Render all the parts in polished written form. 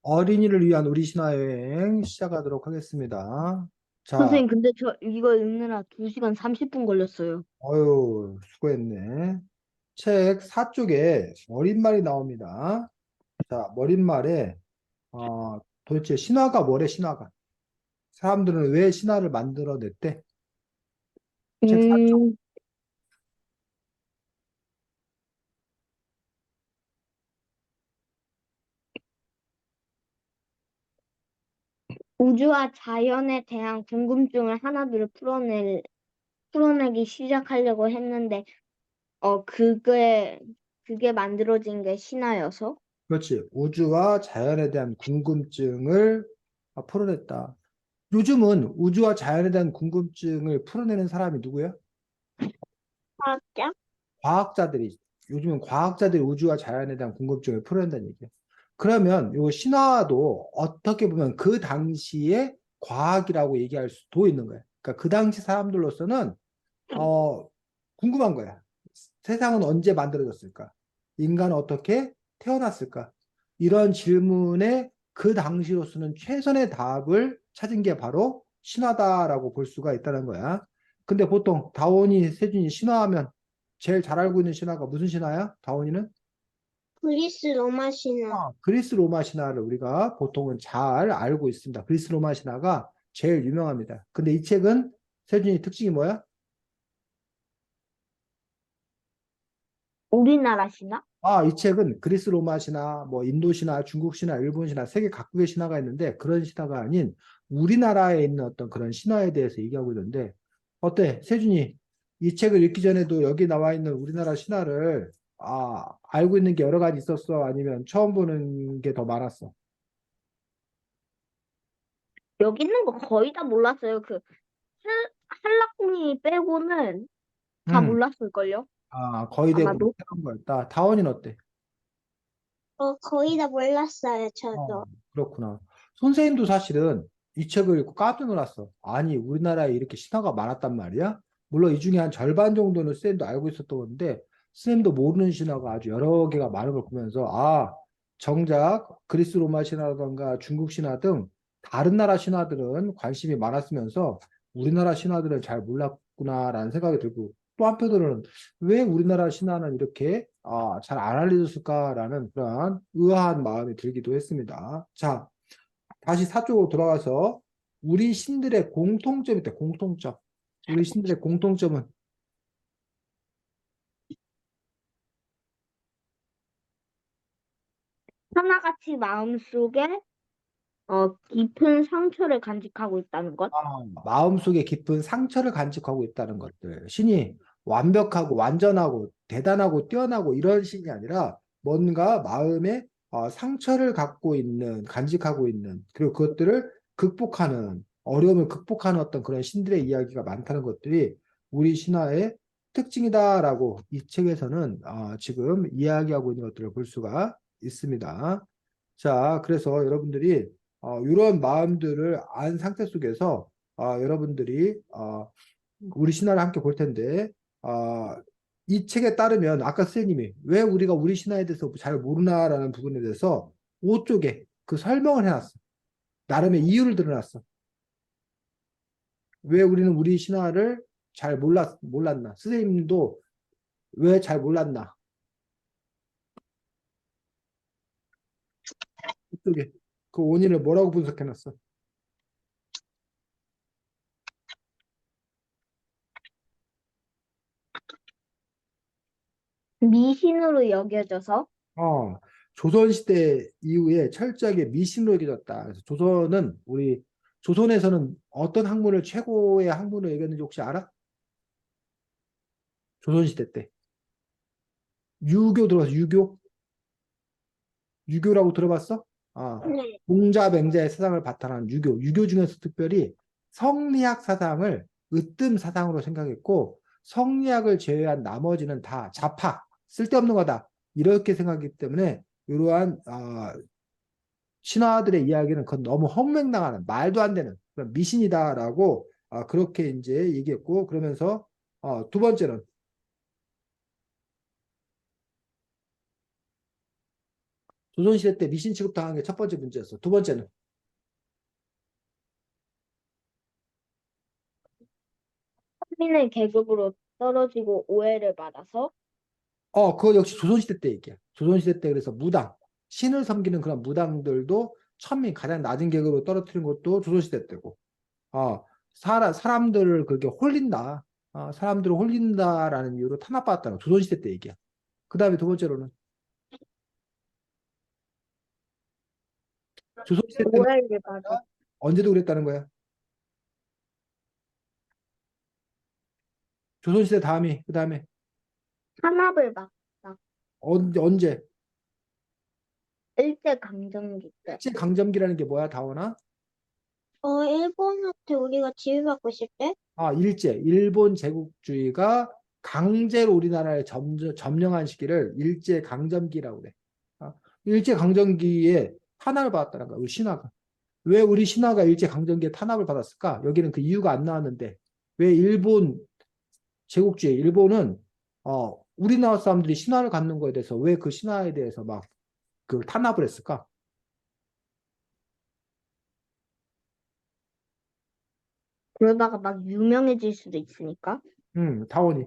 어린이를 위한 우리 신화 여행 시작하도록 하겠습니다. 자, 선생님, 근데 저 이거 읽느라 2시간 30분 걸렸어요. 어유 수고했네. 책 4쪽에 머릿말이 나옵니다. 자, 머릿말에 도대체 신화가 뭐래, 신화가? 사람들은 왜 신화를 만들어냈대? 책 4쪽. 음, 우주와 자연에 대한 궁금증을 하나둘 풀어내기 시작하려고 했는데, 그게 만들어진 게 신화여서? 그렇지. 우주와 자연에 대한 궁금증을 풀어냈다. 요즘은 우주와 자연에 대한 궁금증을 풀어내는 사람이 누구야? 과학자? 과학자들이 요즘은 과학자들이 우주와 자연에 대한 궁금증을 풀어낸다는 얘기야. 그러면 요 신화도 어떻게 보면 그 당시에 과학이라고 얘기할 수도 있는 거야. 그러니까 그 당시 사람들로서는 어 궁금한 거야. 세상은 언제 만들어졌을까? 인간은 어떻게 태어났을까? 이런 질문에 그 당시로서는 최선의 답을 찾은 게 바로 신화다라고 볼 수가 있다는 거야. 근데 보통 다원이, 세준이 신화하면 제일 잘 알고 있는 신화가 무슨 신화야? 다원이는? 그리스 로마 신화. 그리스 로마 신화를 우리가 보통은 잘 알고 있습니다. 그리스 로마 신화가 제일 유명합니다. 근데 이 책은 세준이 특징이 뭐야? 우리나라 신화? 이 책은 그리스 로마 신화, 뭐 인도 신화, 중국 신화, 일본 신화, 세계 각국의 신화가 있는데 그런 신화가 아닌 우리나라에 있는 어떤 그런 신화에 대해서 얘기하고 있는데 어때? 세준이 이 책을 읽기 전에도 여기 나와 있는 우리나라 신화를 알고 있는 게 여러 가지 있었어? 아니면 처음 보는 게 더 많았어? 여기 있는 거 거의 다 몰랐어요. 한락궁이 빼고는 다 음, 몰랐을걸요? 거의 대부분 아마도. 새로운 거였다. 다원이는 어때? 거의 다 몰랐어요, 어, 저도. 그렇구나. 선생님도 사실은 이 책을 읽고 깜짝 놀랐어. 아니, 우리나라에 이렇게 신화가 많았단 말이야? 물론 이 중에 한 절반 정도는 쌤도 알고 있었던 건데, 쌤도 모르는 신화가 아주 여러 개가 많은 걸 보면서, 정작 그리스 로마 신화라던가 중국 신화 등 다른 나라 신화들은 관심이 많았으면서 우리나라 신화들은 잘 몰랐구나라는 생각이 들고, 또 한편으로는 왜 우리나라 신화는 이렇게 잘 안 알려졌을까라는 그런 의아한 마음이 들기도 했습니다. 자, 다시 사쪽으로 돌아가서 우리 신들의 공통점이 있다. 공통점. 우리 신들의 공통점은 하나같이 마음속에 깊은 상처를 간직하고 있다는 것. 마음속에 깊은 상처를 간직하고 있다는 것들. 신이 완벽하고 완전하고 대단하고 뛰어나고 이런 신이 아니라 뭔가 마음에 상처를 갖고 있는, 간직하고 있는, 그리고 그것들을 극복하는, 어려움을 극복하는 어떤 그런 신들의 이야기가 많다는 것들이 우리 신화의 특징이다라고 이 책에서는 지금 이야기하고 있는 것들을 볼 수가 있습니다. 자, 그래서 여러분들이 이런 마음들을 안 상태 속에서 여러분들이 우리 신화를 함께 볼 텐데 어, 이 책에 따르면 아까 선생님이 왜 우리가 우리 신화에 대해서 잘 모르나라는 부분에 대해서 5쪽에 그 설명을 해놨어. 나름의 이유를 드러났어. 왜 우리는 우리 신화를 잘 몰랐나? 선생님도 왜 잘 몰랐나? 이쪽에 그 원인을 뭐라고 분석해놨어? 미신으로 여겨져서 어, 조선시대 이후에 철저하게 미신으로 여겨졌다. 그래서 조선에서는 어떤 학문을 최고의 학문으로 여겼는지 혹시 알아? 조선시대 때. 유교 들어봤어, 유교? 유교라고 들어봤어? 아, 네. 공자맹자의 사상을 바탕한 유교. 유교 중에서 특별히 성리학 사상을 으뜸 사상으로 생각했고, 성리학을 제외한 나머지는 다 잡학, 쓸데없는 거다. 이렇게 생각하기 때문에 이러한 신하들의 이야기는 그건 너무 헛맹당하는 말도 안 되는 그런 미신이다라고 그렇게 이제 얘기했고 그러면서 두 번째는 조선시대 때 미신 취급당한 게 첫 번째 문제였어. 두 번째는 서민의 계급으로 떨어지고 오해를 받아서 그거 역시 조선시대 때 얘기야. 조선시대 때 그래서 무당, 신을 섬기는 그런 무당들도 천민 가장 낮은 계급으로 떨어뜨린 것도 조선시대 때고, 사람들을 그렇게 홀린다, 사람들을 홀린다라는 이유로 탄압받았다는 거. 조선시대 때 얘기야. 그 다음에 두 번째로는 조선시대 때만 오해를 받아 언제도 그랬다는 거야. 조선시대 다음이 그 다음에 탄압을 받다. 언제? 일제강점기 때. 일제 강점기라는 게 뭐야, 다원아? 일본한테 우리가 지배받고 있을 때? 일본 제국주의가 강제로 우리나라에 점령한 시기를 일제 강점기라고 그래. 일제 강점기에 탄압을 받았다는 거야, 우리 신화가. 왜 우리 신화가 일제 강점기에 탄압을 받았을까? 여기는 그 이유가 안 나왔는데, 왜 일본 제국주의, 일본은 우리나라 사람들이 신화를 갖는 거에 대해서 왜 그 신화에 대해서 막 그 탄압을 했을까? 그러다가 막 유명해질 수도 있으니까. 다원이.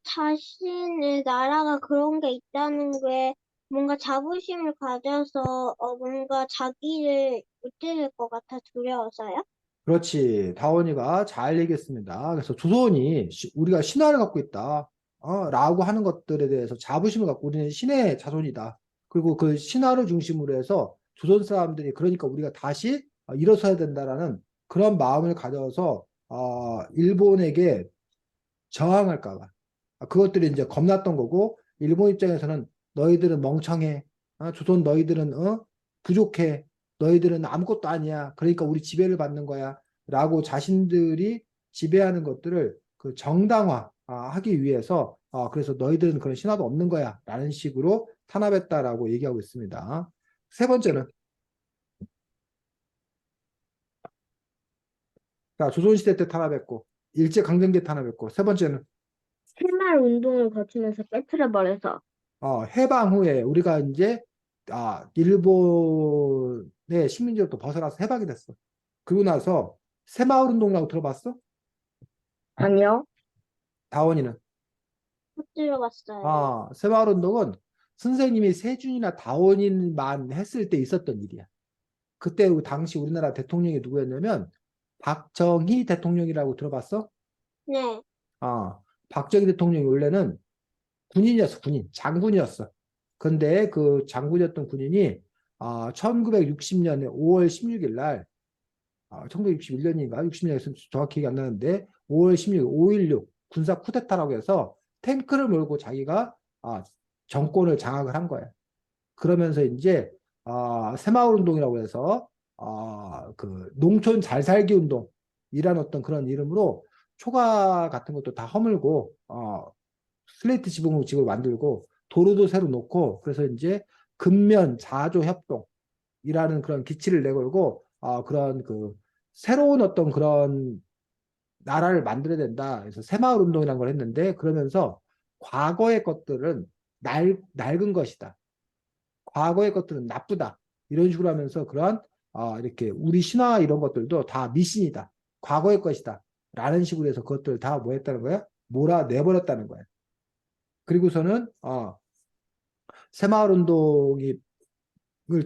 자신의 나라가 그런 게 있다는 게 뭔가 자부심을 가져서 뭔가 자기를 못해질 것 같아 두려워서요? 그렇지. 다원이가 잘 얘기했습니다. 그래서 조선이 우리가 신화를 갖고 있다. 라고 하는 것들에 대해서 자부심을 갖고 우리는 신의 자손이다. 그리고 그 신화를 중심으로 해서 조선 사람들이 그러니까 우리가 다시 일어서야 된다라는 그런 마음을 가져서 일본에게 저항할까 봐. 그것들이 이제 겁났던 거고 일본 입장에서는 너희들은 멍청해. 조선 너희들은 부족해. 너희들은 아무것도 아니야. 그러니까 우리 지배를 받는 거야. 라고 자신들이 지배하는 것들을 그 정당화 하기 위해서 그래서 너희들은 그런 신화도 없는 거야. 라는 식으로 탄압했다라고 얘기하고 있습니다. 세 번째는 자, 조선시대 때 탄압했고 일제강점기 때 탄압했고 세 번째는 새마을 운동을 거치면서 깨트려버려서 해방 후에 우리가 이제 일본의 식민지로부터 벗어나서 해방이 됐어. 그러고 나서 새마을운동이라고 들어봤어? 아니요. 다원이는. 못 들어봤어요. 새마을운동은 선생님이 세준이나 다원이만 했을 때 있었던 일이야. 그때 당시 우리나라 대통령이 누구였냐면 박정희 대통령이라고 들어봤어? 네, 박정희 대통령이 원래는 군인이었어, 군인. 장군이었어. 근데 그 장군이었던 군인이 1960년에 5월 16일 날, 1961년인가 60년에서 정확히 기억이 안 나는데 5월 16일 5.16 군사 쿠데타라고 해서 탱크를 몰고 자기가 정권을 장악을 한 거야. 그러면서 이제 새마을 운동이라고 해서 그 농촌 잘 살기 운동이란 어떤 그런 이름으로 초가 같은 것도 다 허물고 슬레이트 지붕을 만들고 도로도 새로 놓고 그래서 이제 근면 자조 협동이라는 그런 기치를 내걸고 그런 그 새로운 어떤 그런 나라를 만들어야 된다. 그래서 새마을 운동이라는 걸 했는데 그러면서 과거의 것들은 낡은 것이다. 과거의 것들은 나쁘다. 이런 식으로 하면서 그런 이렇게 우리 신화 이런 것들도 다 미신이다. 과거의 것이다. 라는 식으로 해서 그것들을 다 뭐 했다는 거야? 몰아내버렸다는 거야. 그리고서는 새마을 운동을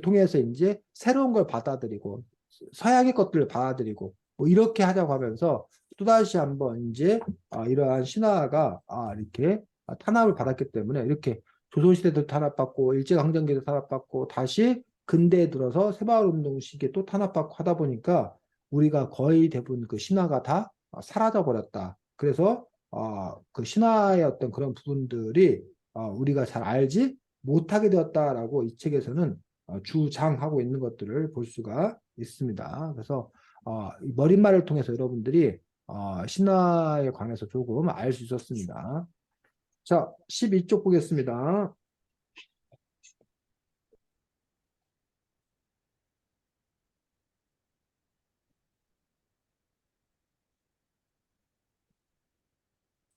통해서 이제 새로운 걸 받아들이고 서양의 것들을 받아들이고 뭐 이렇게 하자고 하면서 또다시 한번 이제 이러한 신화가 이렇게 탄압을 받았기 때문에 이렇게 조선시대도 탄압받고 일제강점기도 탄압받고 다시 근대에 들어서 새마을운동 시기에 또 탄압받고 하다 보니까 우리가 거의 대부분 그 신화가 다 사라져 버렸다. 그래서 그 신화의 어떤 그런 부분들이 우리가 잘 알지 못하게 되었다라고 이 책에서는 주장하고 있는 것들을 볼 수가 있습니다. 그래서 이 머릿말을 통해서 여러분들이 신화에 관해서 조금 알 수 있었습니다. 자, 12쪽 보겠습니다.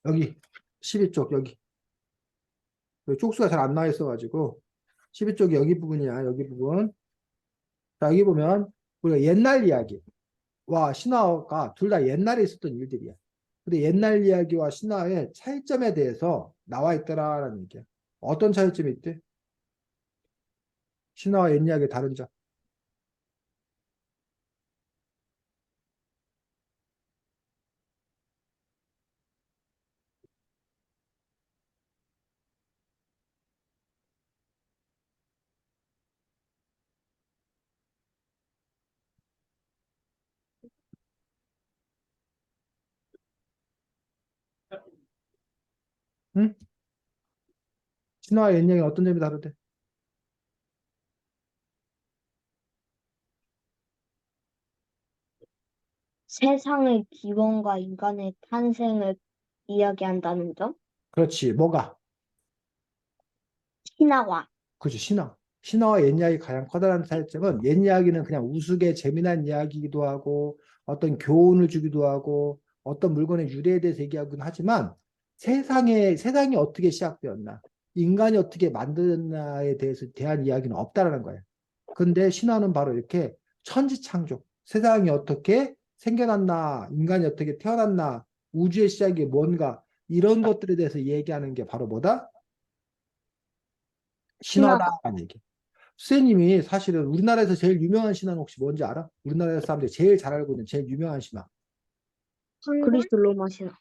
여기 12쪽 여기 쪽수가 잘 안 나와 있어가지고 12쪽이 여기 부분이야. 여기 부분. 자, 여기 보면 우리가 옛날 이야기와 신화가 둘 다 옛날에 있었던 일들이야. 근데 옛날 이야기와 신화의 차이점에 대해서 나와 있더라라는 얘기야. 어떤 차이점이 있대? 신화와 옛 이야기의 다른 점. 응? 신화와 옛 이야기는 어떤 점이 다르대? 세상의 기원과 인간의 탄생을 이야기한다는 점? 그렇지. 뭐가? 신화와. 그죠. 신화와 옛 이야기 가장 커다란 차이점은 옛 이야기는 그냥 우스개 재미난 이야기이기도 하고 어떤 교훈을 주기도 하고 어떤 물건의 유래에 대해서 얘기하긴 하지만 세상이 어떻게 시작되었나, 인간이 어떻게 만들었나에 대해서 대한 이야기는 없다라는 거예요. 근데 신화는 바로 이렇게 천지창조, 세상이 어떻게 생겨났나, 인간이 어떻게 태어났나, 우주의 시작이 뭔가 이런 것들에 대해서 얘기하는 게 바로 뭐다? 신화다. 신화다라는 얘기. 수세님이 사실은 우리나라에서 제일 유명한 신화는 혹시 뭔지 알아? 우리나라 사람들이 제일 잘 알고 있는 제일 유명한 신화. 장군? 그리스 로마 신화.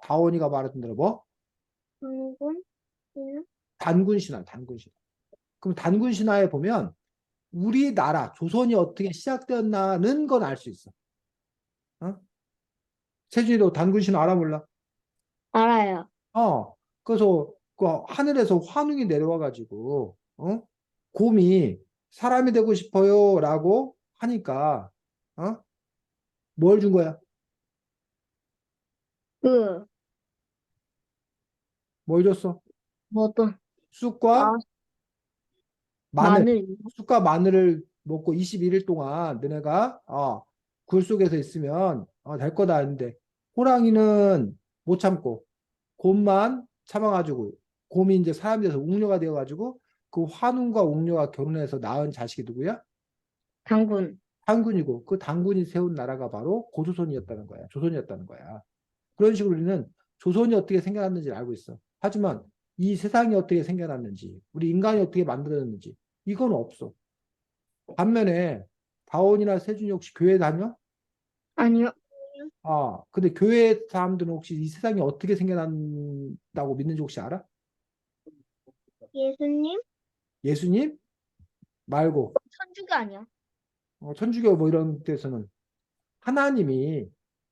다원이가 말했던 대로 뭐? 장군? 응? 단군 신화, 단군 신화. 그럼 단군 신화에 보면 우리나라 조선이 어떻게 시작되었나는 건 알 수 있어. 어? 세준이도 단군 신화 알아 몰라? 알아요. 그래서 그 하늘에서 환웅이 내려와 가지고 곰이 사람이 되고 싶어요라고 하니까 어? 뭘 준 거야? 그, 뭘 줬어? 뭐 어떤, 아, 쑥과 마늘, 마늘. 쑥과 마늘을 먹고 21일 동안 너네가 굴 속에서 있으면 될 거다 했는데 호랑이는 못 참고 곰만 참아가지고 곰이 이제 사람이 돼서 웅녀가 되어가지고 그 환웅과 웅녀가 결혼해서 낳은 자식이 누구야? 당군. 당군이고 그 당군이 세운 나라가 바로 고조선이었다는 거야. 조선이었다는 거야. 그런 식으로 우리는 조선이 어떻게 생겨났는지를 알고 있어. 하지만 이 세상이 어떻게 생겨났는지, 우리 인간이 어떻게 만들어졌는지 이건 없어. 반면에 다원이나 세준이 혹시 교회 다녀? 아니요. 근데 교회 사람들은 혹시 이 세상이 어떻게 생겨났다고 믿는지 혹시 알아? 예수님? 예수님 말고 천주가 아니야. 천주교 뭐 이런 데서는 하나님이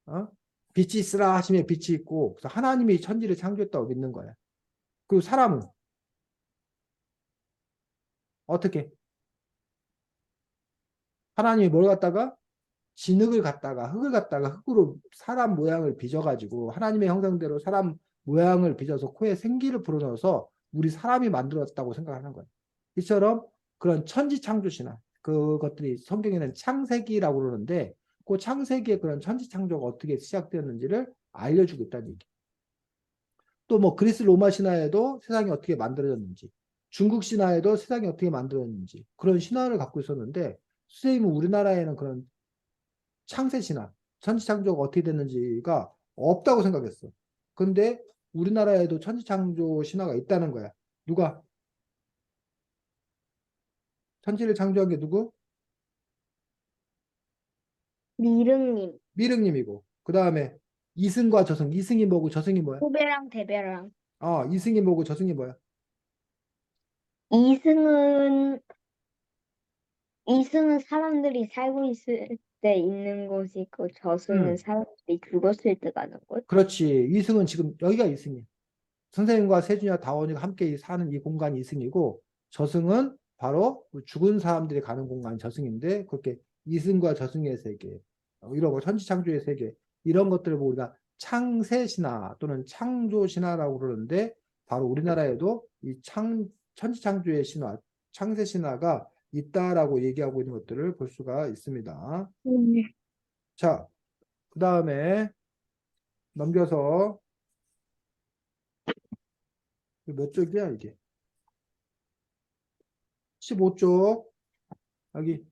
어? 빛이 있으라 하시면 빛이 있고 그래서 하나님이 천지를 창조했다고 믿는 거야. 그리고 사람은 어떻게? 하나님이 뭘 갖다가 진흙을 갖다가 흙을 갖다가 흙으로 사람 모양을 빚어가지고 하나님의 형상대로 사람 모양을 빚어서 코에 생기를 불어넣어서 우리 사람이 만들었다고 생각하는 거예요. 이처럼 그런 천지창조 신화 그것들이 성경에는 창세기라고 그러는데 그 창세기의 그런 천지창조가 어떻게 시작되었는지를 알려주고 있다는 얘기. 또 뭐 그리스 로마 신화에도 세상이 어떻게 만들어졌는지 중국 신화에도 세상이 어떻게 만들어졌는지 그런 신화를 갖고 있었는데 선생님은 우리나라에는 그런 창세 신화, 천지창조가 어떻게 됐는지가 없다고 생각했어. 근데 우리나라에도 천지창조 신화가 있다는 거야. 누가? 천지를 창조한 게 누구? 미릉님. 미륵님이고. 그 다음에 이승과 저승. 이승이 뭐고 저승이 뭐야? 후배랑 대배랑. 이승이 뭐고 저승이 뭐야? 이승은, 이승은 사람들이 살고 있을 때 있는 곳이고, 저승은 음, 사람들이 죽었을 때 가는 곳. 그렇지. 이승은 지금 여기가 이승이야. 선생님과 세준이와 다원이가 함께 사는 이 공간이 이승이고 저승은 바로 죽은 사람들이 가는 공간이 저승인데 그렇게 이승과 저승의 세계 이런 거 천지창조의 세계 이런 것들을 보고 우리가 창세신화 또는 창조신화라고 그러는데 바로 우리나라에도 이 천지창조의 신화 창세신화가 있다라고 얘기하고 있는 것들을 볼 수가 있습니다. 음. 자, 그 다음에 넘겨서 몇 쪽이야, 이게? 15쪽. 여기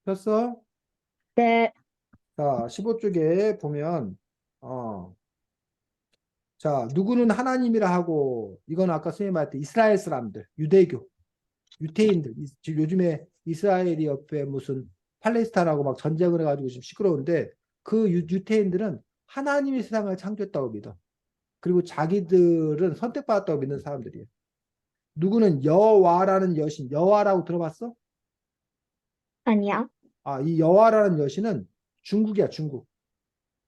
폈어? 네. 자, 15쪽에 보면, 어, 자, 누구는 하나님이라 하고, 이건 아까 선생님 말했던 이스라엘 사람들, 유대교, 유태인들, 지금 요즘에 이스라엘이 옆에 무슨 팔레스타인하고 막 전쟁을 해가지고 지금 시끄러운데, 그 유태인들은 하나님이 세상을 창조했다고 믿어. 그리고 자기들은 선택받았다고 믿는 사람들이에요. 누구는 여와라는 여신, 여와라고 들어봤어? 아니야. 아, 이 여와라는 여신은 중국이야, 중국.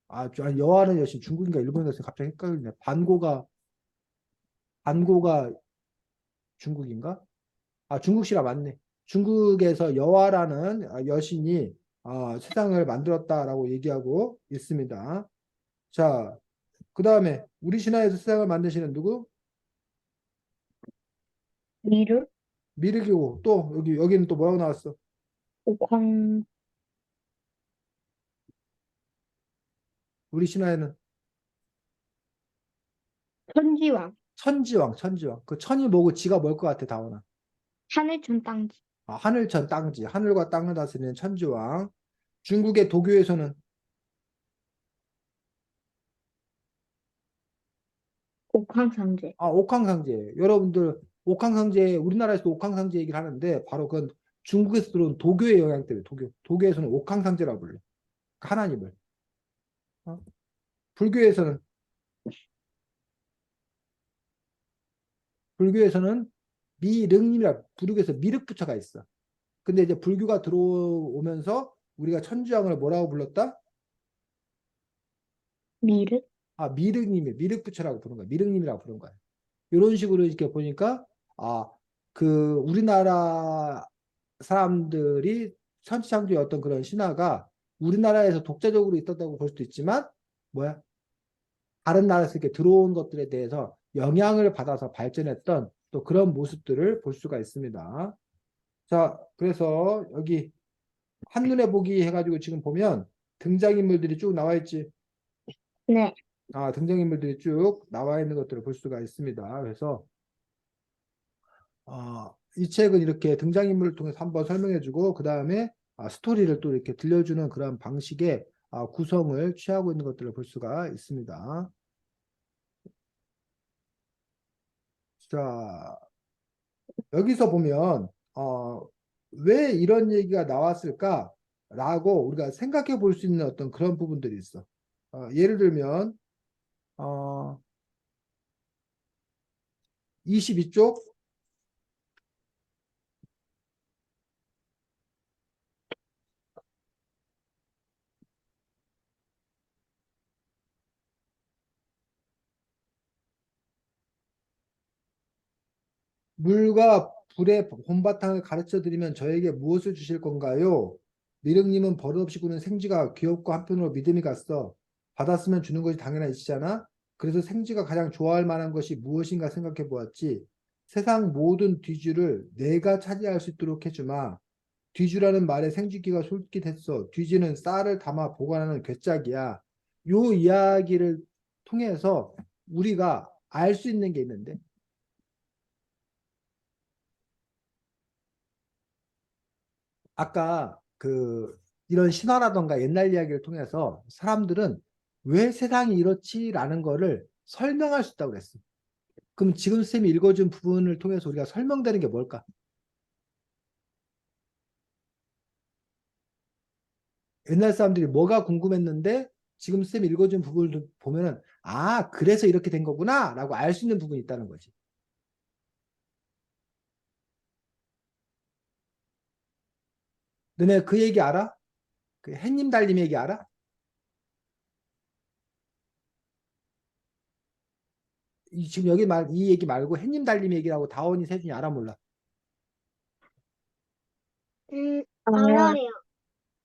아니, 여와라는 여신 중국인가 일본인가 갑자기 헷갈리네. 반고가 중국인가? 아, 중국시라 맞네. 중국에서 여와라는 여신이 세상을 만들었다라고 얘기하고 있습니다. 자, 그 다음에 우리 신화에서 세상을 만드시는 누구? 미르, 미르기고 또 여기는 또 뭐라고 나왔어? 옥황, 우리 신화에는 천지왕, 천지왕, 천지왕. 그 천이 뭐고 지가 뭘 것 같아, 다원아? 하늘천 땅지, 하늘천 땅지, 하늘과 땅을 다스리는 천지왕. 중국의 도교에서는 옥황상제, 옥황상제. 여러분들 옥황상제 우리나라에서 옥황상제 얘기를 하는데 바로 그건 중국에서 들어온 도교의 영향 때문에 도교에서는 옥황상제라고 불러. 하나님을. 어? 불교에서는 불교에서는 미륵님이라 불교에서 미륵부처가 있어. 근데 이제 불교가 들어오면서 우리가 천주왕을 뭐라고 불렀다? 미르, 미륵부처라고 부른 거야. 미륵님이라고 부른 거야. 이런 식으로 이렇게 보니까 우리나라 사람들이 천지창조의 어떤 그런 신화가 우리나라에서 독자적으로 있었다고 볼 수도 있지만 뭐야? 다른 나라에서 이렇게 들어온 것들에 대해서 영향을 받아서 발전했던 또 그런 모습들을 볼 수가 있습니다. 자, 그래서 여기 한눈에 보기 해가지고 지금 보면 등장인물들이 쭉 나와 있지. 네. 등장인물들이 쭉 나와 있는 것들을 볼 수가 있습니다. 그래서 이 책은 이렇게 등장인물을 통해서 한번 설명해주고 그 다음에 스토리를 또 이렇게 들려주는 그런 방식의 구성을 취하고 있는 것들을 볼 수가 있습니다. 자, 여기서 보면 왜 이런 얘기가 나왔을까라고 우리가 생각해 볼 수 있는 어떤 그런 부분들이 있어. 예를 들면 22쪽 물과 불의 본바탕을 가르쳐 드리면 저에게 무엇을 주실 건가요? 미륵님은 버릇없이 구는 생쥐가 귀엽고 한편으로 믿음이 갔어. 받았으면 주는 것이 당연한 이치잖아. 그래서 생쥐가 가장 좋아할 만한 것이 무엇인가 생각해 보았지. 세상 모든 뒤주를 내가 차지할 수 있도록 해주마. 뒤주라는 말에 생쥐기가 솔깃했어. 뒤지는 쌀을 담아 보관하는 괴짝이야. 요 이야기를 통해서 우리가 알 수 있는 게 있는데 아까 이런 신화라던가 옛날 이야기를 통해서 사람들은 왜 세상이 이렇지라는 거를 설명할 수 있다고 그랬어. 그럼 지금 쌤이 읽어준 부분을 통해서 우리가 설명되는 게 뭘까? 옛날 사람들이 뭐가 궁금했는데 지금 쌤이 읽어준 부분을 보면은 그래서 이렇게 된 거구나 라고 알 수 있는 부분이 있다는 거지. 너네 그 얘기 알아? 그 햇님 달님 얘기 알아? 지금 이 얘기 말고 햇님 달님 얘기라고 다원이 세준이 알아 몰라? 아, 알아요.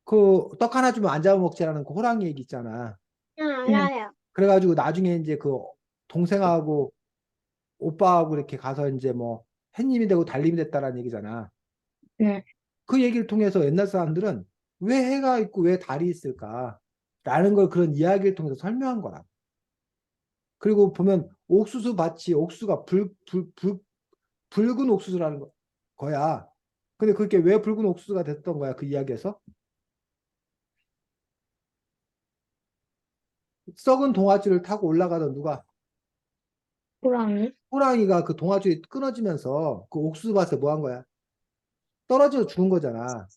그 떡 하나 주면 안 잡아먹지라는 그 호랑이 얘기 있잖아. 네. 알아요. 그래가지고 나중에 이제 그 동생하고 오빠하고 이렇게 가서 이제 뭐 햇님이 되고 달님이 됐다라는 얘기잖아. 네. 그 얘기를 통해서 옛날 사람들은 왜 해가 있고 왜 달이 있을까? 라는 걸 그런 이야기를 통해서 설명한 거라. 그리고 보면 옥수수 밭이 옥수수가 붉은 옥수수라는 거야. 근데 그게 왜 붉은 옥수수가 됐던 거야? 그 이야기에서? 썩은 동아줄을 타고 올라가던 누가? 호랑이? 호랑이가 그 동아줄이 끊어지면서 그 옥수수밭에 뭐 한 거야? 떨어져 죽은 거잖아.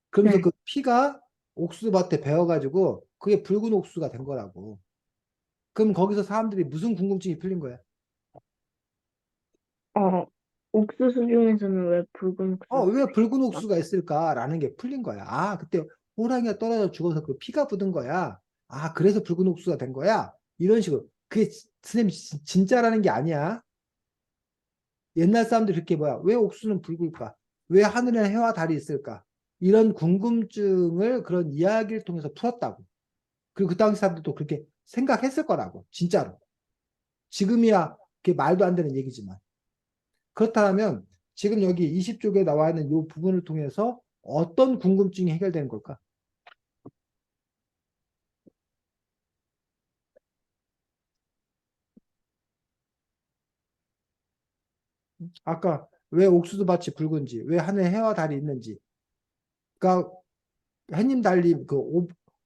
그러면서 네. 그 피가 옥수수밭에 배어가지고 그게 붉은 옥수수가 된 거라고. 그럼 거기서 사람들이 무슨 궁금증이 풀린 거야? 어, 옥수수 중에서는 왜 붉은 옥수수가 왜 붉은 있어? 옥수수가 있을까라는 게 풀린 거야. 그때 호랑이가 떨어져 죽어서 그 피가 묻은 거야. 그래서 붉은 옥수수가 된 거야. 이런 식으로. 그게 선생님 진짜라는 게 아니야. 옛날 사람들이 그렇게 뭐야? 왜 옥수수는 붉을까? 왜 하늘에는 해와 달이 있을까? 이런 궁금증을 그런 이야기를 통해서 풀었다고. 그리고 그 당시 사람들도 그렇게 생각했을 거라고. 진짜로. 지금이야 그게 말도 안 되는 얘기지만. 그렇다면 지금 여기 20쪽에 나와 있는 이 부분을 통해서 어떤 궁금증이 해결되는 걸까? 아까 왜 옥수수 밭이 붉은지, 왜 하늘에 해와 달이 있는지. 그러니까 해님 달림,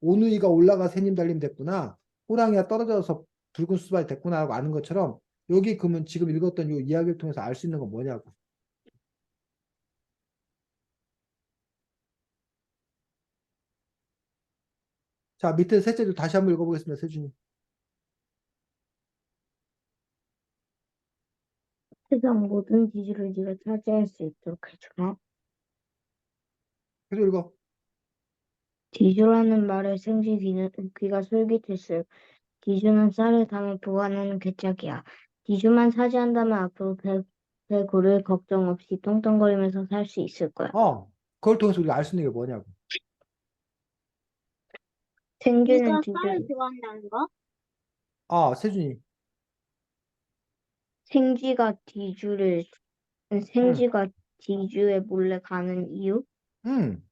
오누이가 올라가서 해님 달림 됐구나. 호랑이가 떨어져서 붉은 수박이 됐구나라고 아는 것처럼 여기 그러면 지금 읽었던 이 이야기를 통해서 알 수 있는 건 뭐냐고. 자, 밑에 셋째 줄 다시 한번 읽어보겠습니다. 세준이. 세상 모든 기술을 네가 차지할 수 있도록 해주라. 계속 읽어. 디주라는 말에 생쥐 귀가 솔깃했어요. 디주는 쌀을 담아 보관하는 괴짝이야. 디주만 차지한다면 앞으로 배고를 걱정 없이 똥똥거리면서 살 수 있을 거야. 그걸 통해서 우리가 알 수 있는 게 뭐냐고. 생쥐는 네가 쌀을 디주를 좋아한다는 거? 세준이. 생쥐가 디주를 응, 생쥐가 디주에 몰래 가는 이유? 응.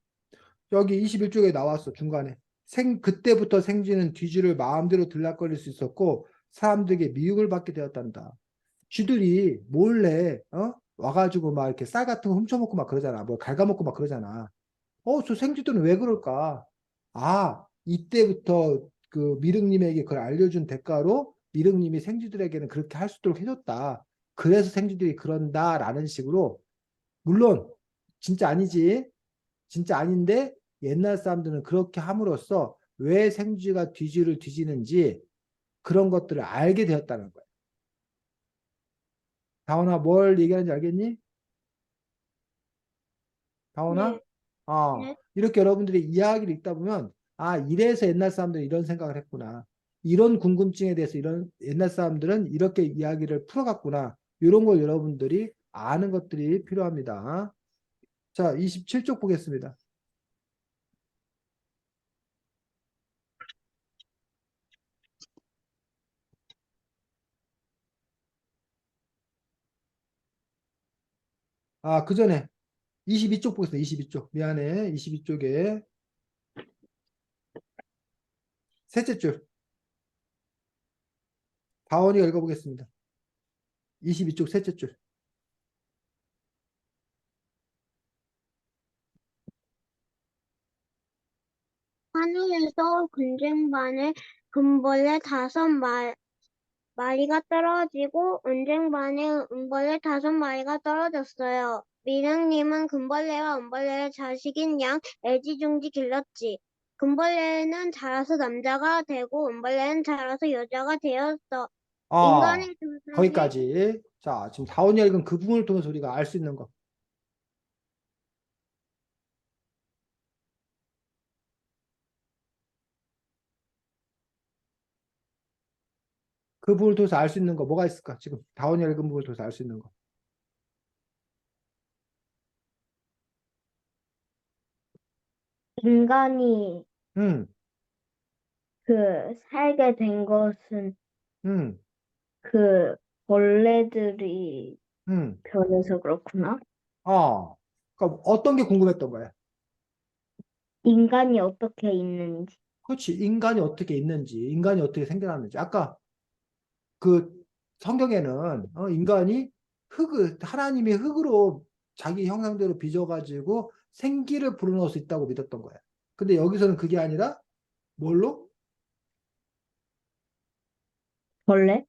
여기 21쪽에 나왔어, 중간에. 그때부터 생쥐는 뒤주를 마음대로 들락거릴 수 있었고, 사람들에게 미움을 받게 되었단다. 쥐들이 몰래, 와가지고 막 이렇게 쌀 같은 거 훔쳐먹고 막 그러잖아. 뭘 갉아먹고 막 그러잖아. 저 생쥐들은 왜 그럴까? 이때부터 그 미륵님에게 그걸 알려준 대가로 미륵님이 생쥐들에게는 그렇게 할 수 있도록 해줬다. 그래서 생쥐들이 그런다라는 식으로, 물론, 진짜 아니지. 진짜 아닌데 옛날 사람들은 그렇게 함으로써 왜 생쥐가 뒤쥐를 뒤지는지 그런 것들을 알게 되었다는 거예요. 다원아, 뭘 얘기하는지 알겠니? 다원아? 네, 아, 네. 이렇게 여러분들이 이야기를 읽다 보면 이래서 옛날 사람들이 이런 생각을 했구나. 이런 궁금증에 대해서 이런 옛날 사람들은 이렇게 이야기를 풀어갔구나. 이런 걸 여러분들이 아는 것들이 필요합니다. 자, 27쪽 보겠습니다. 그 전에 22쪽 보겠습니다. 22쪽. 미안해. 22쪽에 셋째 줄. 다원이가 읽어보겠습니다. 22쪽 셋째 줄. 하늘에서 군쟁반에 금벌레 5마리가 떨어지고 은쟁반에 은벌레 5마리가 떨어졌어요. 미령님은 금벌레와 은벌레의 자식인 양 애지중지 길렀지. 금벌레는 자라서 남자가 되고 은벌레는 자라서 여자가 되었어. 아, 인간의 조상의 거기까지. 자, 지금 다원이가 읽은 그 부분을 통해서 우리가 알 수 있는 거. 그 부분을 통해서 알 수 있는 거 뭐가 있을까? 지금 다원이가 읽은 부분을 통해서 알 수 있는 거. 인간이 음, 살게 된 것은 음, 그 벌레들이 음. 변해서 그렇구나. 그러니까 어떤 게 궁금했던 거야? 인간이 어떻게 있는지. 그렇지. 인간이 어떻게 있는지, 인간이 어떻게 생겨났는지. 아까 그 성경에는 인간이 하나님이 흙으로 자기 형상대로 빚어가지고 생기를 불어넣을 수 있다고 믿었던 거야. 근데 여기서는 그게 아니라 뭘로? 벌레?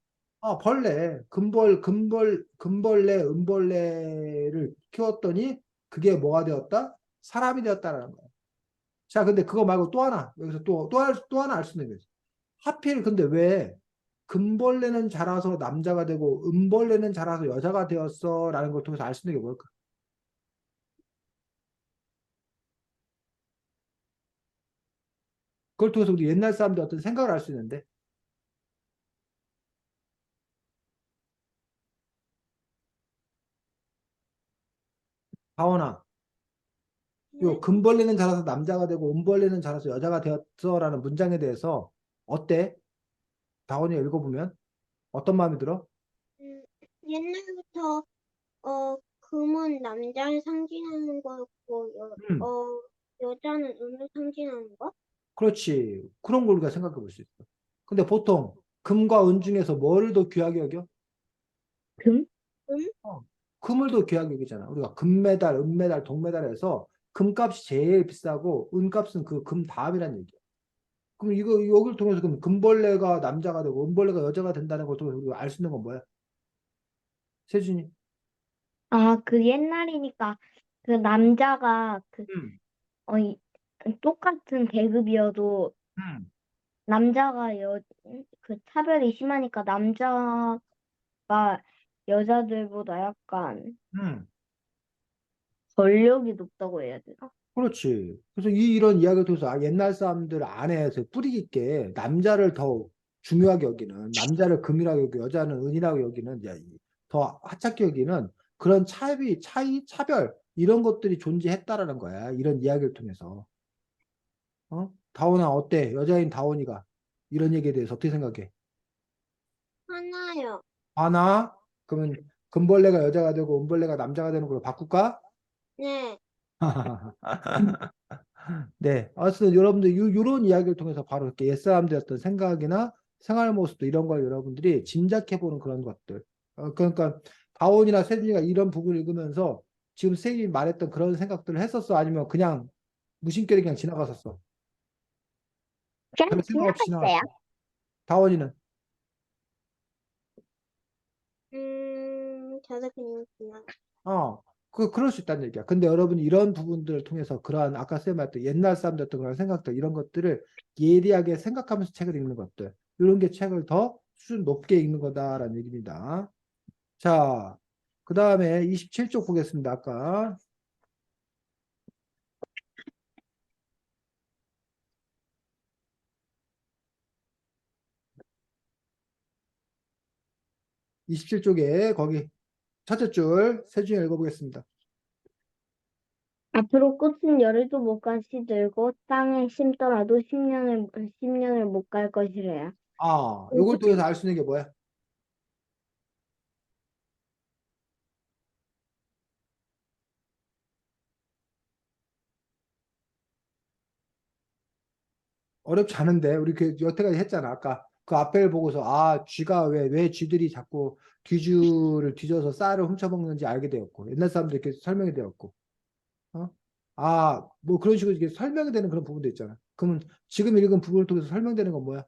금벌레, 은벌레를 키웠더니 그게 뭐가 되었다? 사람이 되었다라는 거야. 자, 근데 그거 말고 또 하나, 여기서 또 하나 알 수 있는 게 있어. 하필 근데 왜 금벌레는 자라서 남자가 되고 은벌레는 자라서 여자가 되었어? 라는 걸 통해서 알 수 있는 게 뭘까? 그걸 통해서 우리 옛날 사람들 어떤 생각을 알 수 있는데, 다원아, 요 네? 금벌레는 자라서 남자가 되고 은벌레는 자라서 여자가 되었어라는 문장에 대해서 어때? 다원이 읽어보면 어떤 마음이 들어? 음, 옛날부터 금은 남자를 상징하는 거였고, 음, 여자는 은을 상징하는 거? 그렇지. 그런 걸 우리가 생각해 볼 수 있어. 근데 보통 금과 은 중에서 뭐를 더 귀하게 여겨? 금? 금? 어, 금을 더 귀하게 여기잖아. 우리가 금메달, 은메달, 동메달에서 금값이 제일 비싸고 은값은 그 금 다음이란 얘기야. 그럼 이거 여기를 통해서 그럼 금벌레가 남자가 되고 은벌레가 여자가 된다는 걸 통해서 우리가 알 수 있는 건 뭐야? 세준이. 아, 그 옛날이니까 그 남자가 음, 이, 똑같은 계급이어도 음, 남자가 그 차별이 심하니까 남자가 여자들보다 약간 음. 권력이 높다고 해야 되나? 그렇지. 그래서 이런 이야기를 통해서 옛날 사람들 안에서 뿌리 깊게 남자를 더 중요하게 여기는, 남자를 금이라고 여기고 여자는 은이라고 여기는, 이제 더 하찮게 여기는 그런 차별, 이런 것들이 존재했다라는 거야. 이런 이야기를 통해서. 다원아, 어때? 여자인 다원이가 이런 얘기에 대해서 어떻게 생각해? 하나요. 하나? 그러면 금벌레가 여자가 되고 은벌레가 남자가 되는 걸로 바꿀까? 네. 네. 어쨌든 여러분들 요런 이야기를 통해서 바로 이렇게 옛사람들의 어떤 생각이나 생활 모습도 이런 걸 여러분들이 짐작해 보는 그런 것들. 그러니까 다원이나 세준이가 이런 부분을 읽으면서 지금 세준이 말했던 그런 생각들을 했었어? 아니면 그냥 무심결에 그냥 지나갔었어? 별 그냥 생각 없이 지나갔어요. 지나갔어. 다원이는? 저도 그냥 그냥. 어, 그럴 수 있다는 얘기야. 근데 여러분이 이런 부분들을 통해서 그러한 아까 쌤 말했던 옛날 사람들 어떤 그런 생각들, 이런 것들을 예리하게 생각하면서 책을 읽는 것들. 이런 게 책을 더 수준 높게 읽는 거다라는 얘기입니다. 자, 그 다음에 27쪽 보겠습니다. 아까 27쪽에 거기 첫째 줄 세 줄 읽어보겠습니다. 앞으로 꽃은 열흘도 못 가 시들고 땅에 심더라도 10년을 못 갈 것이래요. 요걸 통해서 알 수 있는 게 뭐야? 어렵지 않은데 우리 그 여태까지 했잖아. 아까 그 앞에를 보고서 쥐가 왜 쥐들이 자꾸 뒤줄을 뒤져서 쌀을 훔쳐먹는지 알게 되었고 옛날 사람들 이렇게 설명이 되었고 어? 뭐 그런 식으로 이게 설명이 되는 그런 부분도 있잖아. 그러면 지금 읽은 부분을 통해서 설명되는 건 뭐야?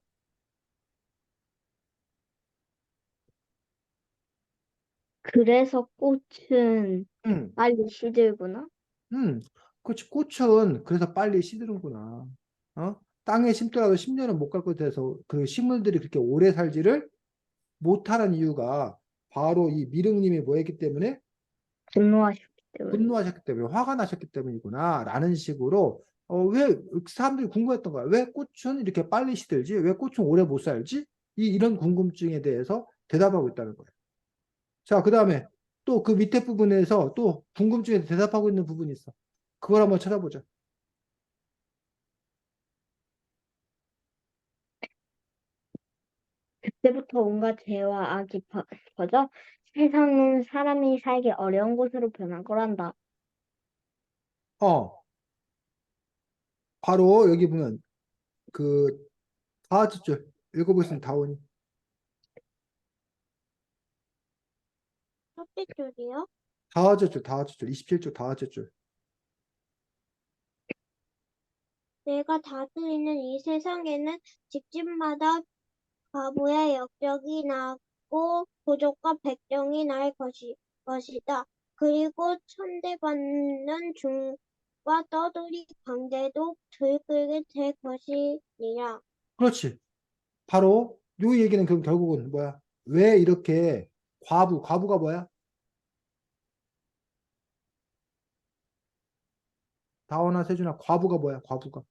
그래서 꽃은 음, 빨리 시들구나. 음, 그렇지. 꽃은 그래서 빨리 시드는구나. 땅에 심더라도 10년은 못 갈 것에 대해서 그 식물들이 그렇게 오래 살지를 못하는 이유가 바로 이 미륵님이 뭐 했기 때문에 분노하셨기 때문에. 분노하셨기 때문에 화가 나셨기 때문이구나 라는 식으로 왜 사람들이 궁금했던 거야. 왜 꽃은 이렇게 빨리 시들지? 왜 꽃은 오래 못 살지? 이런 궁금증에 대해서 대답하고 있다는 거예요. 자, 그 다음에 또 그 밑에 부분에서 또 궁금증에 대답하고 있는 부분이 있어. 그걸 한번 찾아보자. 그때부터 온갖 죄와 악이 퍼져 세상은 사람이 살기 어려운 곳으로 변한 거란다. 어, 바로 여기 보면 그 다섯째 줄 읽어보겠습니다. 다원이. 첫째 줄이요? 다섯째 줄, 다섯째 줄, 27줄, 다섯째 줄. 내가 다스리는 이 세상에는 집집마다 과부의 역적이 나고 부족과 백정이 날 것이다. 그리고 천대받는 중과 떠돌이 광대도 들끓게 될 것이니라. 그렇지. 바로 요 얘기는 그럼 결국은 뭐야? 왜 이렇게 과부가 뭐야? 다원아, 세준아, 과부가 뭐야? 과부가.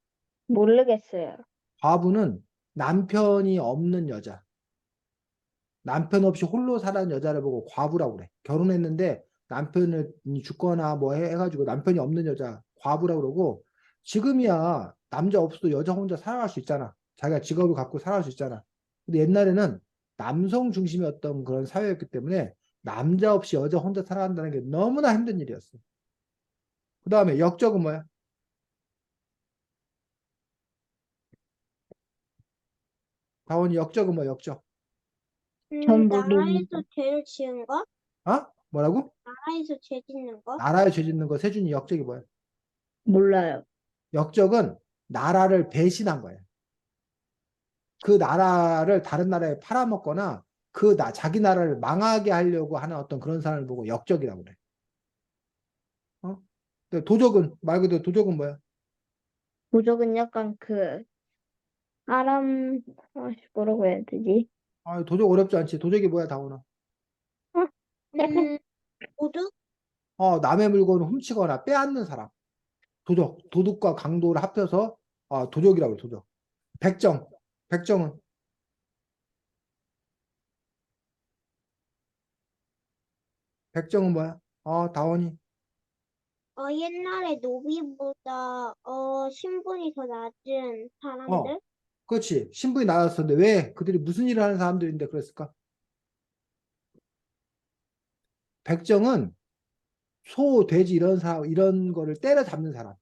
모르겠어요. 과부는 남편이 없는 여자. 남편 없이 홀로 사는 여자를 보고 과부라고 그래. 결혼했는데 남편을 죽거나 뭐 해가지고 남편이 없는 여자 과부라고 그러고 지금이야 남자 없어도 여자 혼자 살아갈 수 있잖아. 자기가 직업을 갖고 살아갈 수 있잖아. 근데 옛날에는 남성 중심이었던 그런 사회였기 때문에 남자 없이 여자 혼자 살아간다는 게 너무나 힘든 일이었어. 그 다음에 역적은 뭐야? 다원이 역적은 뭐야? 역적. 전 모릅니다. 나라에서 죄를 지은 거? 어? 뭐라고? 나라에서 죄 짓는 거? 나라에 죄 짓는 거 세준이 역적이 뭐야? 몰라요. 역적은 나라를 배신한 거야. 그 나라를 다른 나라에 팔아먹거나 자기 나라를 망하게 하려고 하는 어떤 그런 사람을 보고 역적이라고 그래. 어? 근데 도적은 말 그대로 도적은 뭐야? 부족은 약간 사람, 뭐라고 해야 되지? 아, 도적 어렵지 않지. 도적이 뭐야, 다원아? 어? 음, 도둑? 남의 물건을 훔치거나 빼앗는 사람. 도둑과 강도를 합해서 도적이라고 그래, 도적. 백정. 백정은 백정은 뭐야? 다원이. 옛날에 노비보다 신분이 더 낮은 어, 사람들? 그렇지. 신분이 낮았었는데 왜 그들이 무슨 일을 하는 사람들인데 그랬을까? 백정은 소, 돼지 이런 사람, 이런 거를 때려잡는 사람.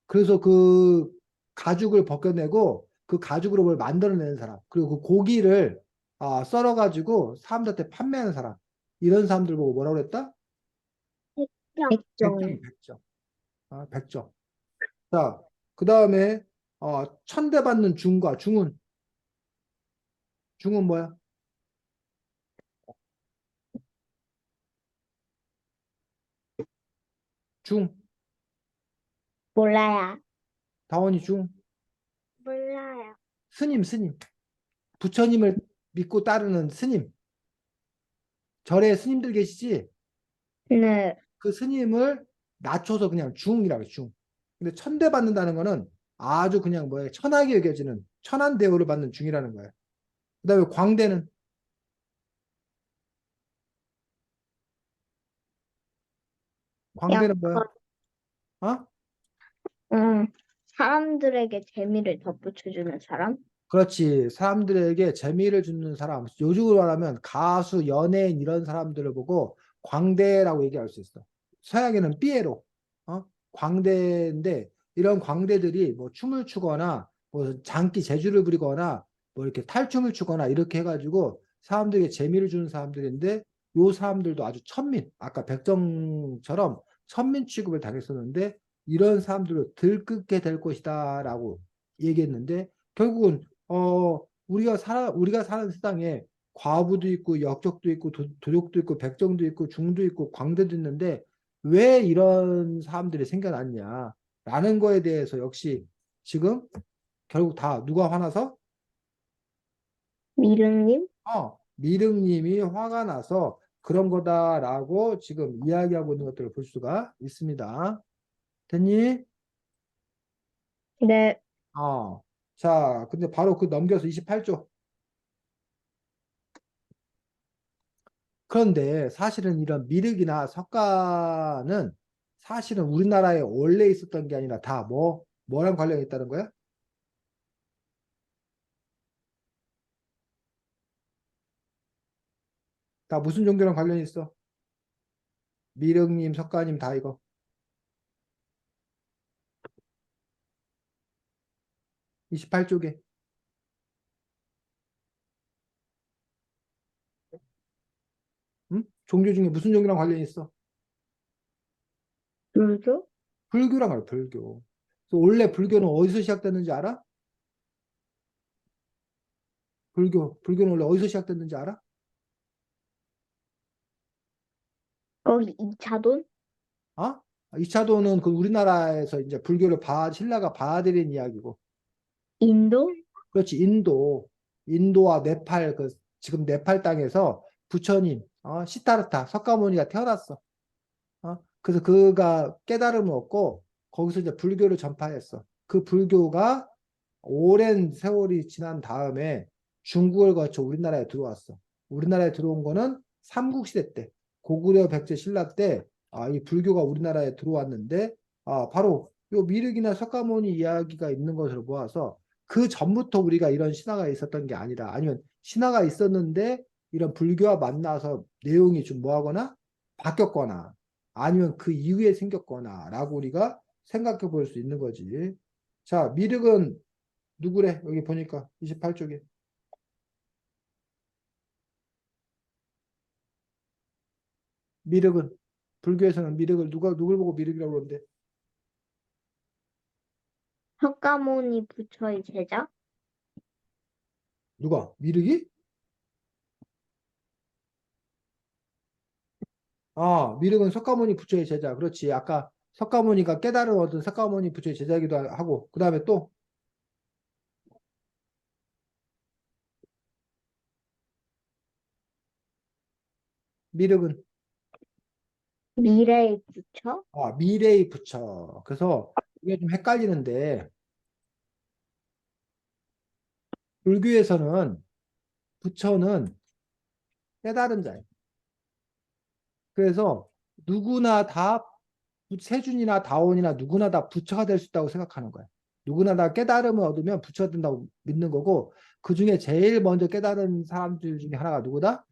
그래서 그 가죽을 벗겨내고 그 가죽으로 뭘 만들어내는 사람. 그리고 그 고기를 썰어가지고 사람들한테 판매하는 사람. 이런 사람들 보고 뭐라고 그랬다? 백정. 백정. 백정. 백정. 자, 그 다음에 천대받는 중과 중은. 중은 뭐야? 중. 몰라요. 다원이 중. 몰라요. 스님. 부처님을 믿고 따르는 스님. 절에 스님들 계시지? 네. 그 스님을 낮춰서 그냥 중이라고 해, 중. 근데 천대 받는다는 거는 아주 그냥 뭐야, 천하게 여겨지는 천한 대우를 받는 중이라는 거예요. 그다음에 광대는 광대는 뭐야? 약간, 어? 음, 사람들에게 재미를 덧붙여주는 사람? 그렇지. 사람들에게 재미를 주는 사람. 요즘으로 말하면 가수, 연예인 이런 사람들을 보고 광대라고 얘기할 수 있어. 서양에는 삐에로. 광대인데 이런 광대들이 뭐 춤을 추거나 뭐 장기 재주를 부리거나 뭐 이렇게 탈춤을 추거나 이렇게 해가지고 사람들에게 재미를 주는 사람들인데 요 사람들도 아주 천민, 아까 백정처럼 천민 취급을 당했었는데 이런 사람들을 들끓게 될 것이다라고 얘기했는데 결국은 우리가 사는 세상에 과부도 있고 역적도 있고 도적도 있고 백정도 있고 중도 있고 광대도 있는데 왜 이런 사람들이 생겨났냐라는 거에 대해서 역시 지금 결국 다 누가 화나서 미르님? 미륵님이 화가 나서 그런 거다라고 지금 이야기하고 있는 것들을 볼 수가 있습니다. 됐니? 네. 자, 근데 바로 그 넘겨서 28조. 그런데 사실은 이런 미륵이나 석가는 사실은 우리나라에 원래 있었던 게 아니라 다 뭐랑 관련이 있다는 거야? 다 무슨 종교랑 관련이 있어? 미륵님, 석가님 다 이거. 28쪽에. 응? 종교 중에 무슨 종교랑 관련이 있어? 불교? 불교랑 알아, 불교. 그래서 원래 불교는 어디서 시작됐는지 알아? 불교는 원래 어디서 시작됐는지 알아? 거기 이차돈? 어? 이차도는 그 우리나라에서 이제 불교를 신라가 받아들인 이야기고. 인도? 그렇지, 인도와 네팔, 지금 네팔 땅에서 부처님, 시타르타, 석가모니가 태어났어. 그래서 그가 깨달음을 얻고 거기서 이제 불교를 전파했어. 그 불교가 오랜 세월이 지난 다음에 중국을 거쳐 우리나라에 들어왔어. 우리나라에 들어온 거는 삼국시대 때, 고구려 백제 신라 때, 이 불교가 우리나라에 들어왔는데, 바로 요 미륵이나 석가모니 이야기가 있는 것으로 보아서 그 전부터 우리가 이런 신화가 있었던 게 아니라, 아니면 신화가 있었는데 이런 불교와 만나서 내용이 좀 뭐하거나 바뀌었거나 아니면 그 이후에 생겼거나 라고 우리가 생각해 볼 수 있는 거지. 자, 미륵은 누구래? 여기 보니까 28쪽에. 미륵은 불교에서는 미륵을 누굴 보고 미륵이라고 그러는데 석가모니 부처의 제자? 누가? 미륵이? 미륵은 석가모니 부처의 제자. 그렇지. 아까 석가모니가 깨달음 얻은 석가모니 부처의 제자이기도 하고 그다음에 또 미륵은 미래의 부처? 미래의 부처. 그래서 이게 좀 헷갈리는데 불교에서는 부처는 깨달은 자예요. 그래서 누구나 다 세준이나 다원이나 누구나 다 부처가 될 수 있다고 생각하는 거야. 누구나 다 깨달음을 얻으면 부처가 된다고 믿는 거고 그 중에 제일 먼저 깨달은 사람들 중에 하나가 누구다?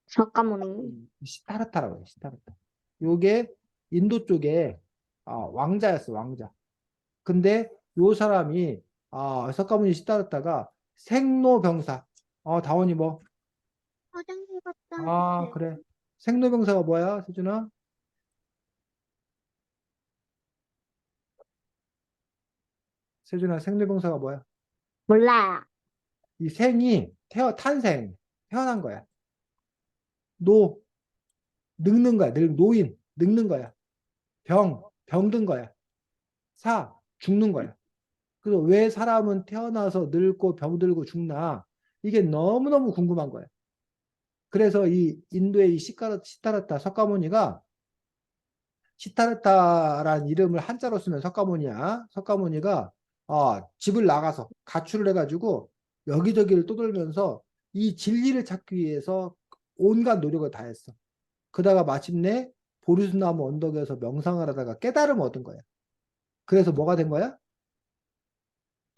석가모니. 시타르타라고 해요. 시타르타. 요게 인도 쪽에 왕자였어, 왕자. 근데 요 사람이 석가모니 시타르타가 생로병사. 다원이 뭐? 화장실 갔다 왔어요. 그래. 생로병사가 뭐야, 세준아? 세준아, 생로병사가 뭐야? 몰라요. 이 생이 태어난 거야. 노, 늙는 거야. 노인, 늙는 거야. 병든 거야. 죽는 거야. 그래서 왜 사람은 태어나서 늙고 병들고 죽나? 이게 너무너무 궁금한 거야. 그래서 이 인도의 시타르타 석가모니가 시타르타라는 이름을 한자로 쓰면 석가모니야. 석가모니가 집을 나가서 가출을 해가지고 여기저기를 떠돌면서 이 진리를 찾기 위해서 온갖 노력을 다했어. 그러다가 마침내 보리수나무 언덕에서 명상을 하다가 깨달음을 얻은 거야. 그래서 뭐가 된 거야?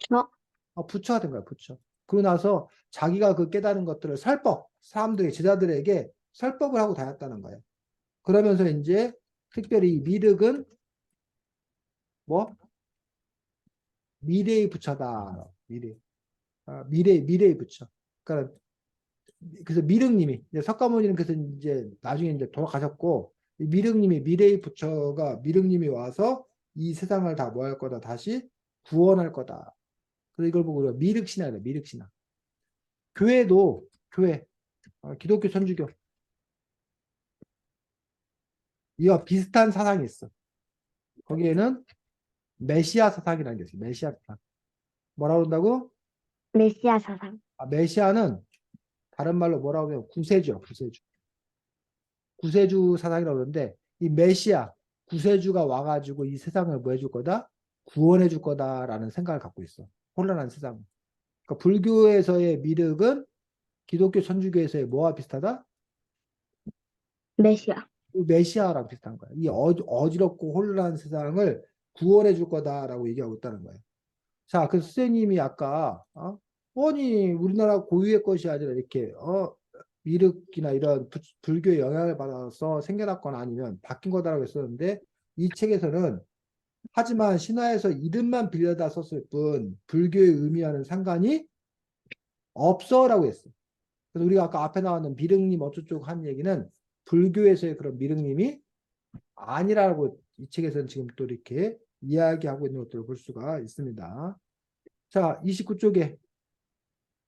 저, 부처가 된 거야, 부처. 그러고 나서 자기가 그 깨달은 것들을 사람들의 제자들에게 설법을 하고 다녔다는 거야. 그러면서 이제 특별히 이 미륵은 뭐? 미래의 부처다. 미래의 부처. 그러니까 그래서 미륵님이 석가모니는 그래서 이제 나중에 이제 돌아가셨고 미륵님이 미래의 부처가 미륵님이 와서 이 세상을 다 뭐 할 거다 다시 구원할 거다. 그래서 이걸 보고 우리가 미륵신화래 미륵신화. 교회 기독교 천주교 이와 비슷한 사상이 있어. 거기에는 메시아 사상이라는 게 있어. 메시아 사상. 뭐라고 그런다고? 메시아 사상. 메시아는 다른 말로 뭐라고 하면 구세주야, 구세주. 구세주 사상이라고 그러는데 이 메시아, 구세주가 와가지고 이 세상을 뭐 해줄 거다? 구원해 줄 거다라는 생각을 갖고 있어. 혼란한 세상. 그러니까 불교에서의 미륵은 기독교 천주교에서의 뭐와 비슷하다? 메시아. 메시아랑 비슷한 거야. 이 어지럽고 혼란한 세상을 구원해 줄 거다라고 얘기하고 있다는 거예요. 자, 그 선생님이 아까 아니 우리나라 고유의 것이 아니라 이렇게 미륵이나 이런 불교의 영향을 받아서 생겨났거나 아니면 바뀐 거다라고 했었는데 이 책에서는 하지만 신화에서 이름만 빌려다 썼을 뿐 불교의 의미와는 상관이 없어라고 했어. 그래서 우리가 아까 앞에 나왔는 미륵님 어쩌고 한 얘기는 불교에서의 그런 미륵님이 아니라고 이 책에서는 지금 또 이렇게 이야기하고 있는 것들을 볼 수가 있습니다. 자, 29쪽에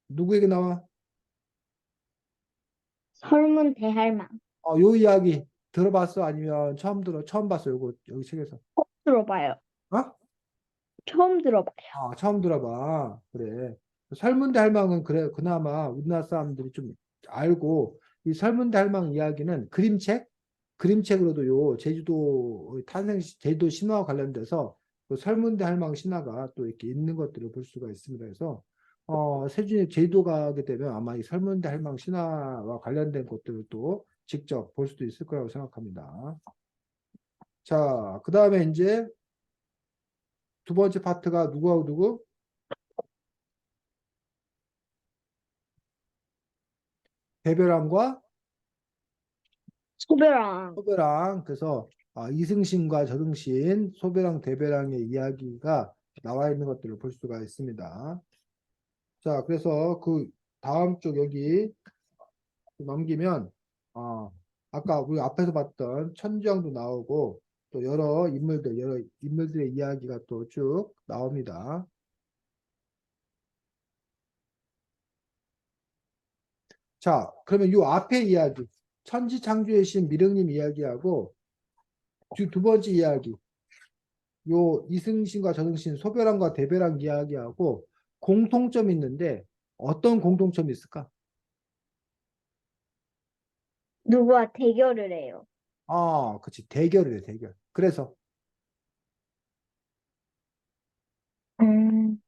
누구에게 나와? 설문 대할망. 요 이야기 들어봤어? 아니면 처음 봤어? 요거 여기 책에서. 들어봐요. 어? 처음 들어봐요. 처음 들어봐. 그래. 설문대 할망은 그래 그나마 우리나라 사람들이 좀 알고 이 설문대 할망 이야기는 그림책으로도 요 제주도 제주도 신화와 관련돼서 그 설문대 할망 신화가 또 이렇게 있는 것들을 볼 수가 있습니다. 그래서 세준이 제주도 가게 되면 아마 이 설문대 할망 신화와 관련된 것들을 또 직접 볼 수도 있을 거라고 생각합니다. 자, 그 다음에 이제 두 번째 파트가 누구하고 누구? 대별함과 소별왕. 소배랑. 그래서 이승신과 저승신, 소배랑 대배랑의 이야기가 나와 있는 것들을 볼 수가 있습니다. 자, 그래서 그 다음 쪽 여기 넘기면 아까 우리 앞에서 봤던 천주왕도 나오고 또 여러 인물들의 이야기가 또 쭉 나옵니다. 자, 그러면 요 앞에 이야기 천지창조의 신 미륵님 이야기하고 두 번째 이야기 요 이승신과 저승신, 소별왕과 대별왕 이야기하고 공통점이 있는데 어떤 공통점이 있을까? 누구와 대결을 해요. 그치. 대결을 해, 대결. 그래서 음,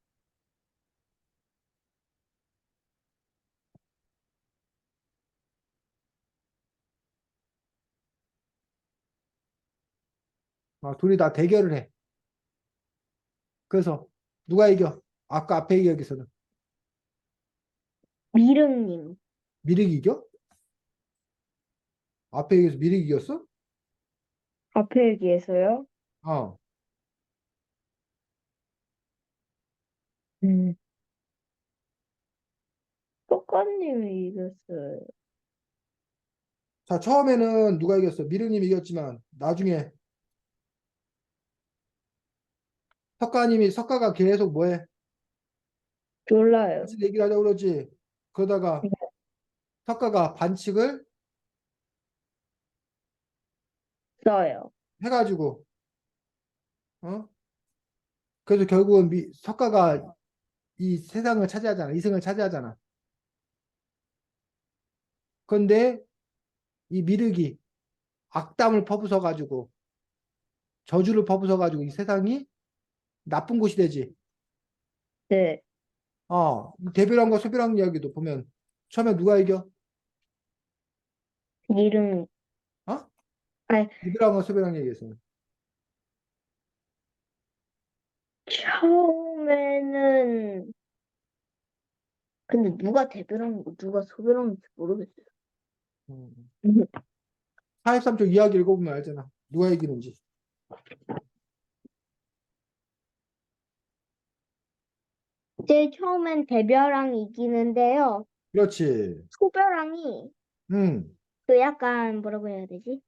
둘이 다 대결을 해. 그래서 누가 이겨? 아까 앞에 이야기에서는 미륵님. 미륵이 이겨? 앞에 얘기해서 미륵이 이겼어? 앞에 얘기해서요. 어. 음, 똑같님이 이겼어요. 자, 처음에는 누가 이겼어? 미륵님이 이겼지만 나중에 석가가 계속 뭐해? 몰라요. 같이 얘기를 하자고 그러지. 그러다가 석가가 반칙을 써요. 해가지고 어? 그래서 결국은 석가가 이 세상을 차지하잖아. 이승을 차지하잖아. 그런데 이 미륵이 악담을 퍼부숴 가지고 저주를 퍼부숴 가지고 이 세상이 나쁜 곳이 되지. 네. 이 대별왕과 소별왕 이야기도 보면 처음에 누가 이겨? 미륵, 어? 아, 대별왕과 소별왕 얘기에서는 처음에는, 근데 누가 대별왕이고 누가 소별왕인지 모르겠어요. 음. 43쪽 이야기 읽어보면 알잖아. 누가 이기는지. 제일 처음엔 대별왕이 이기는데요. 그렇지. 소별왕이 음, 그 약간 뭐라고 해야 되지?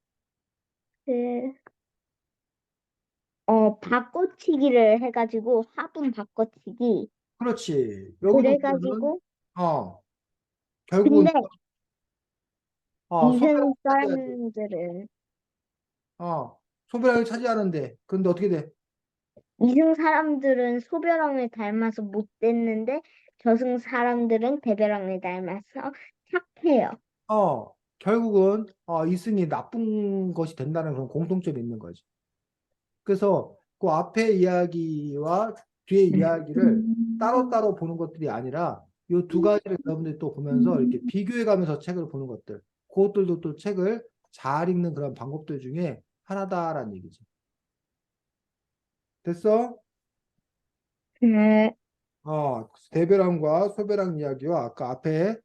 그, 바꿔치기를 해가지고 화분 바꿔치기. 그렇지. 여기도 보면은 그래가지고 어, 결국은 근데 소별왕이 이승 차지하지. 사람들은 소별왕이 차지하는데 근데 어떻게 돼? 이승 사람들은 소별왕을 닮아서 못됐는데 저승 사람들은 대별왕을 닮아서 착해요. 결국은 이승이 나쁜 것이 된다는 그런 공통점이 있는 거지. 그래서 그 앞에 이야기와 뒤에 이야기를 따로따로 보는 것들이 아니라 이 두 가지를 여러분들이 또 보면서 이렇게 비교해 가면서 책을 보는 것들, 그것들도 또 책을 잘 읽는 그런 방법들 중에 하나다라는 얘기지. 됐어? 네. 대별함과 소별함 이야기와 아까 앞에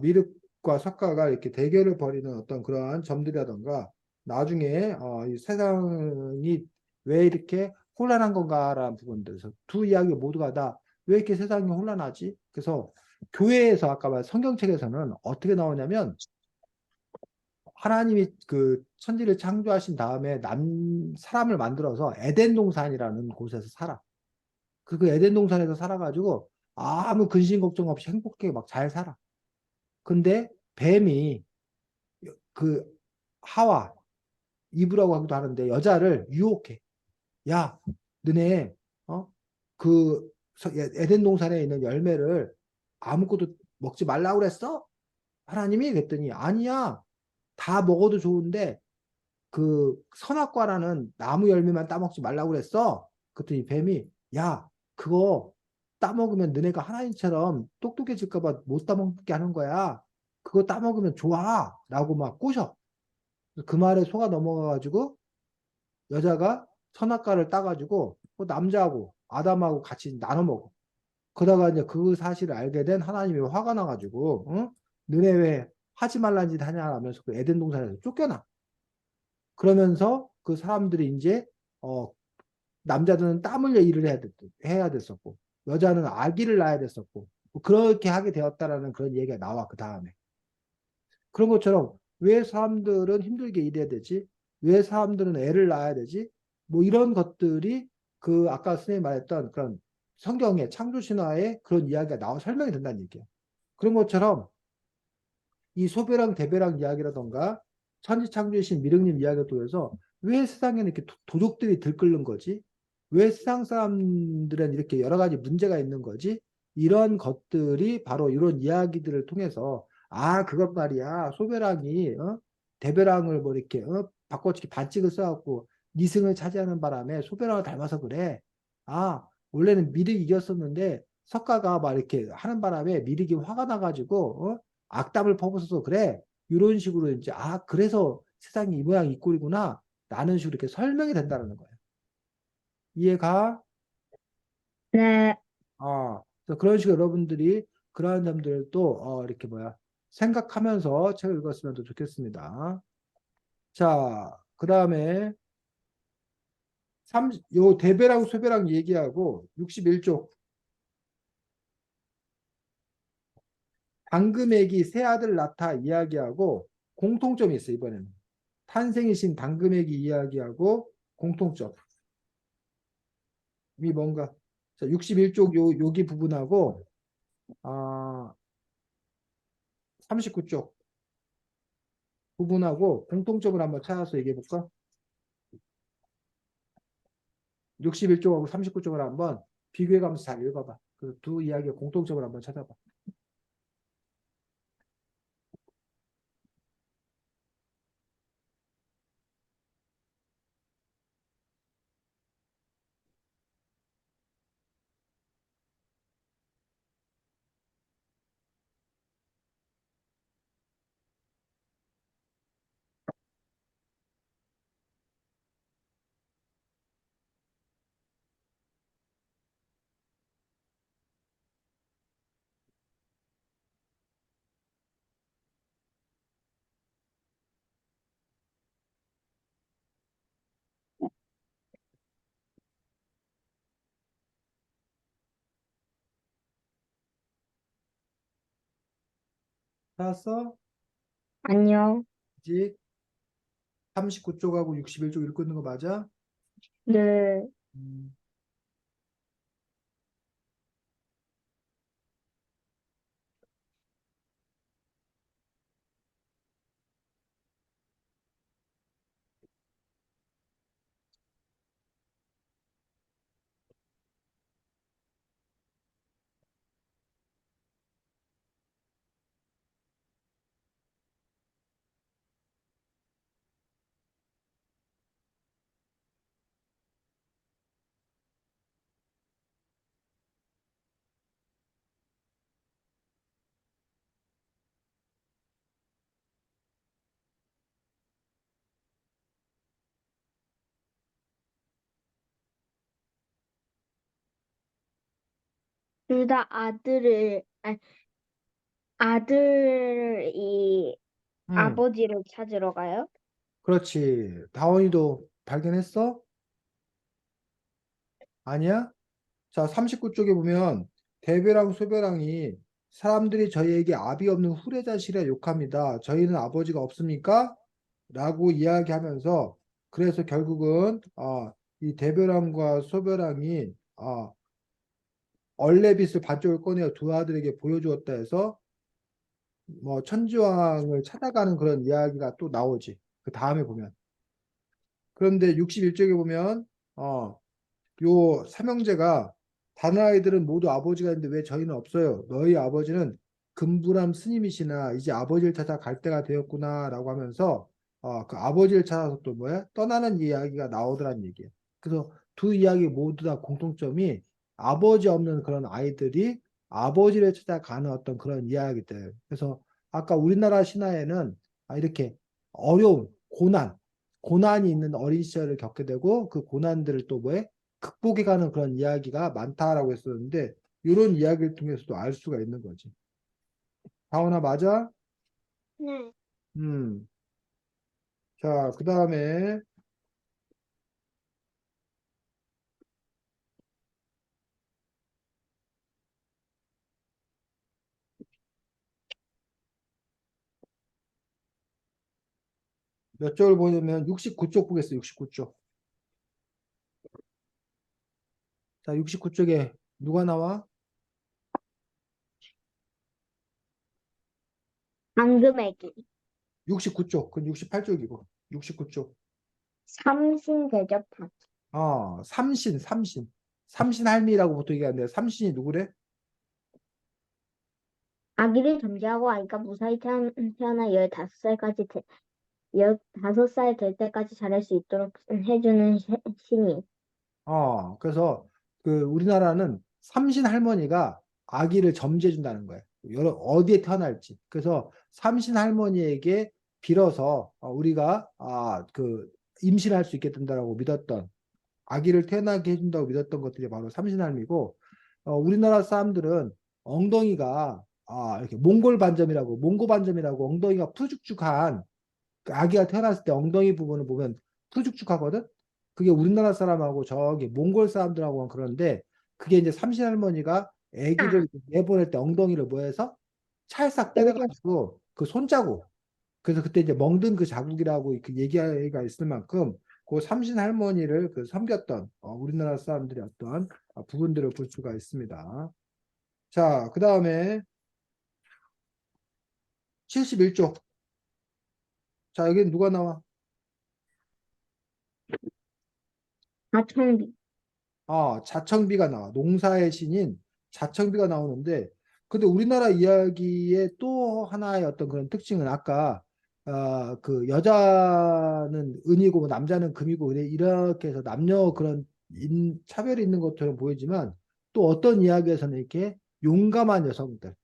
미륵과 석가가 이렇게 대결을 벌이는 어떤 그러한 점들이라던가 나중에 이 세상이 왜 이렇게 혼란한 건가라는 부분들. 그래서 두 이야기 모두가 다 왜 이렇게 세상이 혼란하지? 그래서 교회에서 아까 말 성경책에서는 어떻게 나오냐면 하나님이 그 천지를 창조하신 다음에 사람을 만들어서 에덴 동산이라는 곳에서 살아. 그 에덴 동산에서 살아가지고 아무 근심 걱정 없이 행복하게 막 잘 살아. 근데 뱀이 그 하와, 이브라고 하기도 하는데 여자를 유혹해. 야, 너네 어? 그 에덴 동산에 있는 열매를 아무것도 먹지 말라고 그랬어? 하나님이 그랬더니 아니야. 다 먹어도 좋은데 그 선악과라는 나무 열매만 따먹지 말라고 그랬어. 그랬더니 뱀이 야, 그거 따먹으면 너네가 하나님처럼 똑똑해질까 봐 못 따먹게 하는 거야. 그거 따먹으면 좋아. 라고 막 꼬셔. 그 말에 속아 넘어가가지고 여자가 선악과를 따가지고 그 남자하고 아담하고 같이 나눠 먹어. 그러다가 이제 그 사실을 알게 된 하나님이 화가 나가지고 응? 너네 왜 하지 말란 짓 하냐 하면서 그 에덴 동산에서 쫓겨나. 그러면서 그 사람들이 이제 어, 남자들은 땀 흘려 일을 해야 됐었고 여자는 아기를 낳아야 됐었고 뭐 그렇게 하게 되었다라는 그런 얘기가 나와 그 다음에. 그런 것처럼 왜 사람들은 힘들게 일해야 되지? 왜 사람들은 애를 낳아야 되지? 뭐 이런 것들이 그 아까 선생님이 말했던 그런 성경의 창조 신화에 그런 이야기가 나와 설명이 된다는 얘기예요. 그런 것처럼 이 소배랑 대배랑 이야기라던가 천지창조이신 미륵님 이야기를 통해서 왜 세상에는 이렇게 도둑들이 들끓는 거지? 왜 세상 사람들은 이렇게 여러 가지 문제가 있는 거지? 이런 것들이 바로 이런 이야기들을 통해서 아, 그것 말이야. 소배랑이 대배랑을 뭐 이렇게 바꿔치기 반칙을 써갖고 니승을 차지하는 바람에 소배랑을 닮아서 그래. 아, 원래는 미륵이 이겼었는데 석가가 막 이렇게 하는 바람에 미륵이 화가 나가지고 악담을 퍼부어서 그래. 이런 식으로 이제 아 그래서 세상이 이 모양 이 꼴이구나. 라는 식으로 이렇게 설명이 된다는 거예요. 이해가? 네, 그래서 그런 식으로 여러분들이 그러한 점들도 이렇게 뭐야 생각하면서 책을 읽었으면 더 좋겠습니다. 자, 그 다음에 요 대배랑 소배랑 얘기하고 61쪽 당금액이 새 아들 낳다 이야기하고 공통점이 있어 이번에는. 탄생이신 당금액이 이야기하고 공통점. 이 뭔가 자, 61쪽 여기 부분하고 39쪽 부분하고 공통점을 한번 찾아서 얘기해 볼까? 61쪽하고 39쪽을 한번 비교해 가면서 잘 읽어봐. 그 두 이야기의 공통점을 한번 찾아봐. 찾았어? 안녕. 이제 39쪽하고 61쪽 읽고 있는 거 맞아? 네, 음, 둘 다 아들이 음, 아버지를 찾으러 가요? 그렇지. 다원이도 발견했어? 아니야? 자, 39쪽에 보면 대배랑 소배랑이 사람들이 저희에게 아비 없는 후레자시라 욕합니다. 저희는 아버지가 없습니까? 라고 이야기하면서 그래서 결국은 이 대별왕과 소별왕이 얼레빗을 밧줄을 꺼내어 두 아들에게 보여주었다 해서 뭐 천지왕을 찾아가는 그런 이야기가 또 나오지. 그 다음에 보면. 그런데 61쪽에 보면 요 삼형제가 다른 아이들은 모두 아버지가 있는데 왜 저희는 없어요? 너희 아버지는 금부람 스님이시나 이제 아버지를 찾아 갈 때가 되었구나라고 하면서 그 아버지를 찾아서 또 뭐야? 떠나는 이야기가 나오더란 얘기예요. 그래서 두 이야기 모두 다 공통점이 아버지 없는 그런 아이들이 아버지를 찾아가는 어떤 그런 이야기들. 그래서 아까 우리나라 신화에는 이렇게 어려움, 고난이 있는 어린 시절을 겪게 되고 그 고난들을 또 뭐해? 극복해가는 그런 이야기가 많다라고 했었는데 이런 이야기를 통해서도 알 수가 있는 거지. 다원아 맞아? 네. 음. 자, 그 다음에 몇 쪽을 보냐면 69쪽 보겠어. 69쪽. 자, 69쪽에 누가 나와? 앙금애기, 69쪽. 그건 68쪽이고. 69쪽. 삼신대접하기, 삼신. 삼신할미라고 보통 얘기하는데 삼신이 누구래? 아기를 점지하고 아이가 무사히 태어나 15살까지 15살 될 때까지 자랄 수 있도록 해주는 신이. 그래서 그 우리나라는 삼신 할머니가 아기를 점지해 준다는 거예요. 어디에 태어날지. 그래서 삼신 할머니에게 빌어서 우리가 그 임신할 수 있게 된다라고 믿었던 아기를 태어나게 해준다고 믿었던 것들이 바로 삼신 할미고 우리나라 사람들은 엉덩이가 이렇게 몽고 반점이라고 엉덩이가 푸죽죽한 그 아기가 태어났을 때 엉덩이 부분을 보면 푸죽죽하거든. 그게 우리나라 사람하고 저기 몽골 사람들하고는 그런데 그게 이제 삼신 할머니가 아기를 내보낼 때 엉덩이를 뭐해서 찰싹 때려가지고 그 손자국. 그래서 그때 이제 멍든 그 자국이라고 그 얘기가 있을 만큼 그 삼신 할머니를 그 섬겼던 우리나라 사람들의 어떤 부분들을 볼 수가 있습니다. 자, 그 다음에 71쪽. 자, 여기 누가 나와? 아청비, 자청비가 나와. 농사의 신인 자청비가 나오는데, 근데 우리나라 이야기의 또 하나의 어떤 그런 특징은 아까 그 여자는 은이고 뭐 남자는 금이고 이렇게 해서 남녀 그런 차별이 있는 것처럼 보이지만 또 어떤 이야기에서는 이렇게 용감한 여성들,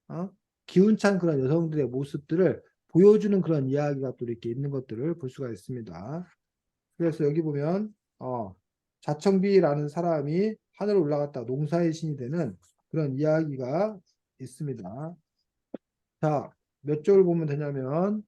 어? 기운찬 그런 여성들의 모습들을 보여주는 그런 이야기가 또 이렇게 있는 것들을 볼 수가 있습니다. 그래서 여기 보면 자청비라는 사람이 하늘을 올라갔다 농사의 신이 되는 그런 이야기가 있습니다. 자, 몇 쪽을 보면 되냐면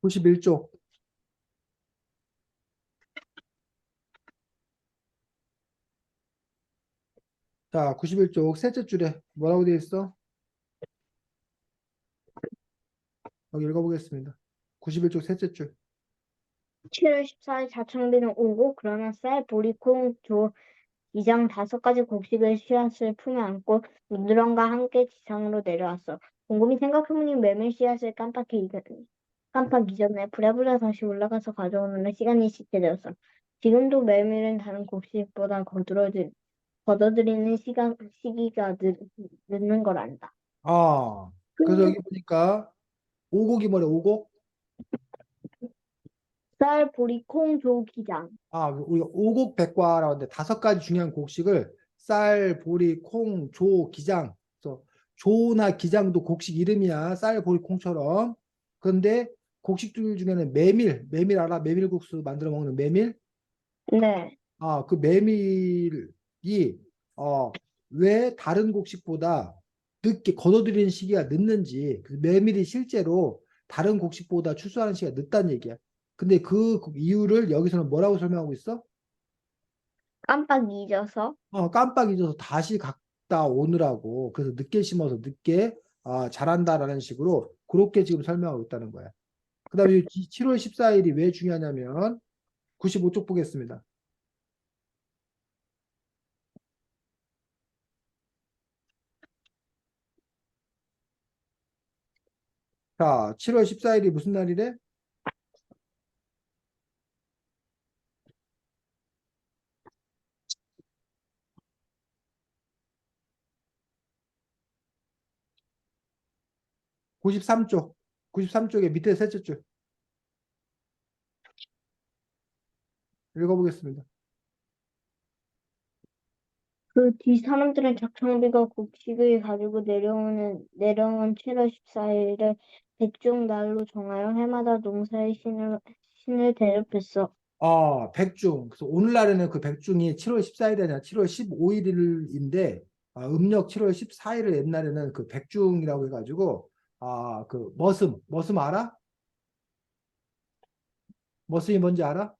91쪽. 자, 91쪽 셋째 줄에 뭐라고 되어 있어? 여기 읽어보겠습니다. 91쪽 셋째 줄. 7월 14일 자청비는 오고 그러나 쌀, 보리, 콩, 조, 이장 5가지 곡식을 씨앗을 품에 안고 무드런과 함께 지상으로 내려왔어. 곰곰이 생각해보니 메밀 씨앗을 깜빡 잊었네. 부랴부랴 다시 올라가서 가져오느라 시간이 짙게 되었어. 지금도 메밀은 다른 곡식보다 걷어들이는 시기가 늦는 걸 안다. 그래서 여기 보니까 오곡이 뭐래, 오곡? 쌀, 보리, 콩, 조, 기장. 우리가 오곡백과라고 하는데 5가지 중요한 곡식을 쌀, 보리, 콩, 조, 기장. 그래서 조나 기장도 곡식 이름이야. 쌀, 보리, 콩처럼. 그런데 곡식들 중에는 메밀 알아? 메밀국수 만들어 먹는 메밀? 네. 그 메밀이 왜 다른 곡식보다 늦게 거둬들이는 시기가 늦는지, 그 메밀이 실제로 다른 곡식보다 추수하는 시기가 늦다는 얘기야. 근데 그 이유를 여기서는 뭐라고 설명하고 있어? 깜빡 잊어서. 깜빡 잊어서 다시 갔다 오느라고. 그래서 늦게 심어서 늦게 자란다라는 식으로 그렇게 지금 설명하고 있다는 거야. 그 다음에 7월 14일이 왜 중요하냐면 95쪽 보겠습니다. 자, 7월 14일이 무슨 날이래? 93쪽. 93쪽에 밑에 셋째 줄. 읽어보겠습니다. 그 뒤 사람들은 작정비가 곡식을 가지고 내려온 7월 14일을 백중 날로 정하여 해마다 농사의 신을 대접했어. 백중. 그래서 오늘날에는 그 백중이 7월 14일이 아니라 7월 15일인데, 음력 7월 14일을 옛날에는 그 백중이라고 해가지고, 그 머슴 알아? 머슴이 뭔지 알아?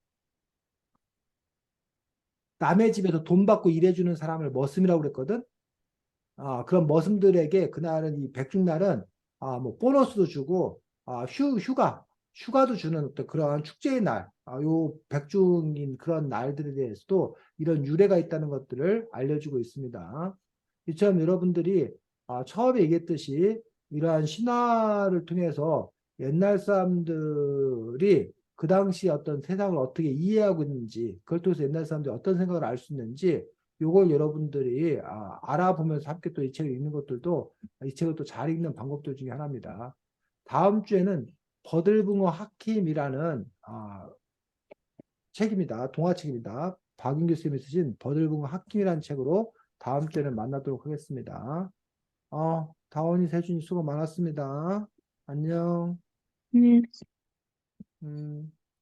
남의 집에서 돈 받고 일해주는 사람을 머슴이라고 그랬거든? 그런 머슴들에게 그날은 이 백중날은 뭐 보너스도 주고 휴가도 주는 어떤 그런 축제의 날, 요 백중인 그런 날들에 대해서도 이런 유래가 있다는 것들을 알려주고 있습니다. 이처럼 여러분들이 처음에 얘기했듯이 이러한 신화를 통해서 옛날 사람들이 그 당시 어떤 세상을 어떻게 이해하고 있는지, 그걸 통해서 옛날 사람들이 어떤 생각을 알 수 있는지, 요걸 여러분들이 알아보면서 함께 또 이 책을 읽는 것들도 이 책을 또 잘 읽는 방법들 중에 하나입니다. 다음 주에는 버들붕어 하킴이라는 책입니다. 동화책입니다. 박윤규 쌤이 쓰신 버들붕어 하킴이라는 책으로 다음 주에는 만나도록 하겠습니다. 다원이 세준이 수고 많았습니다. 안녕. 음. 음.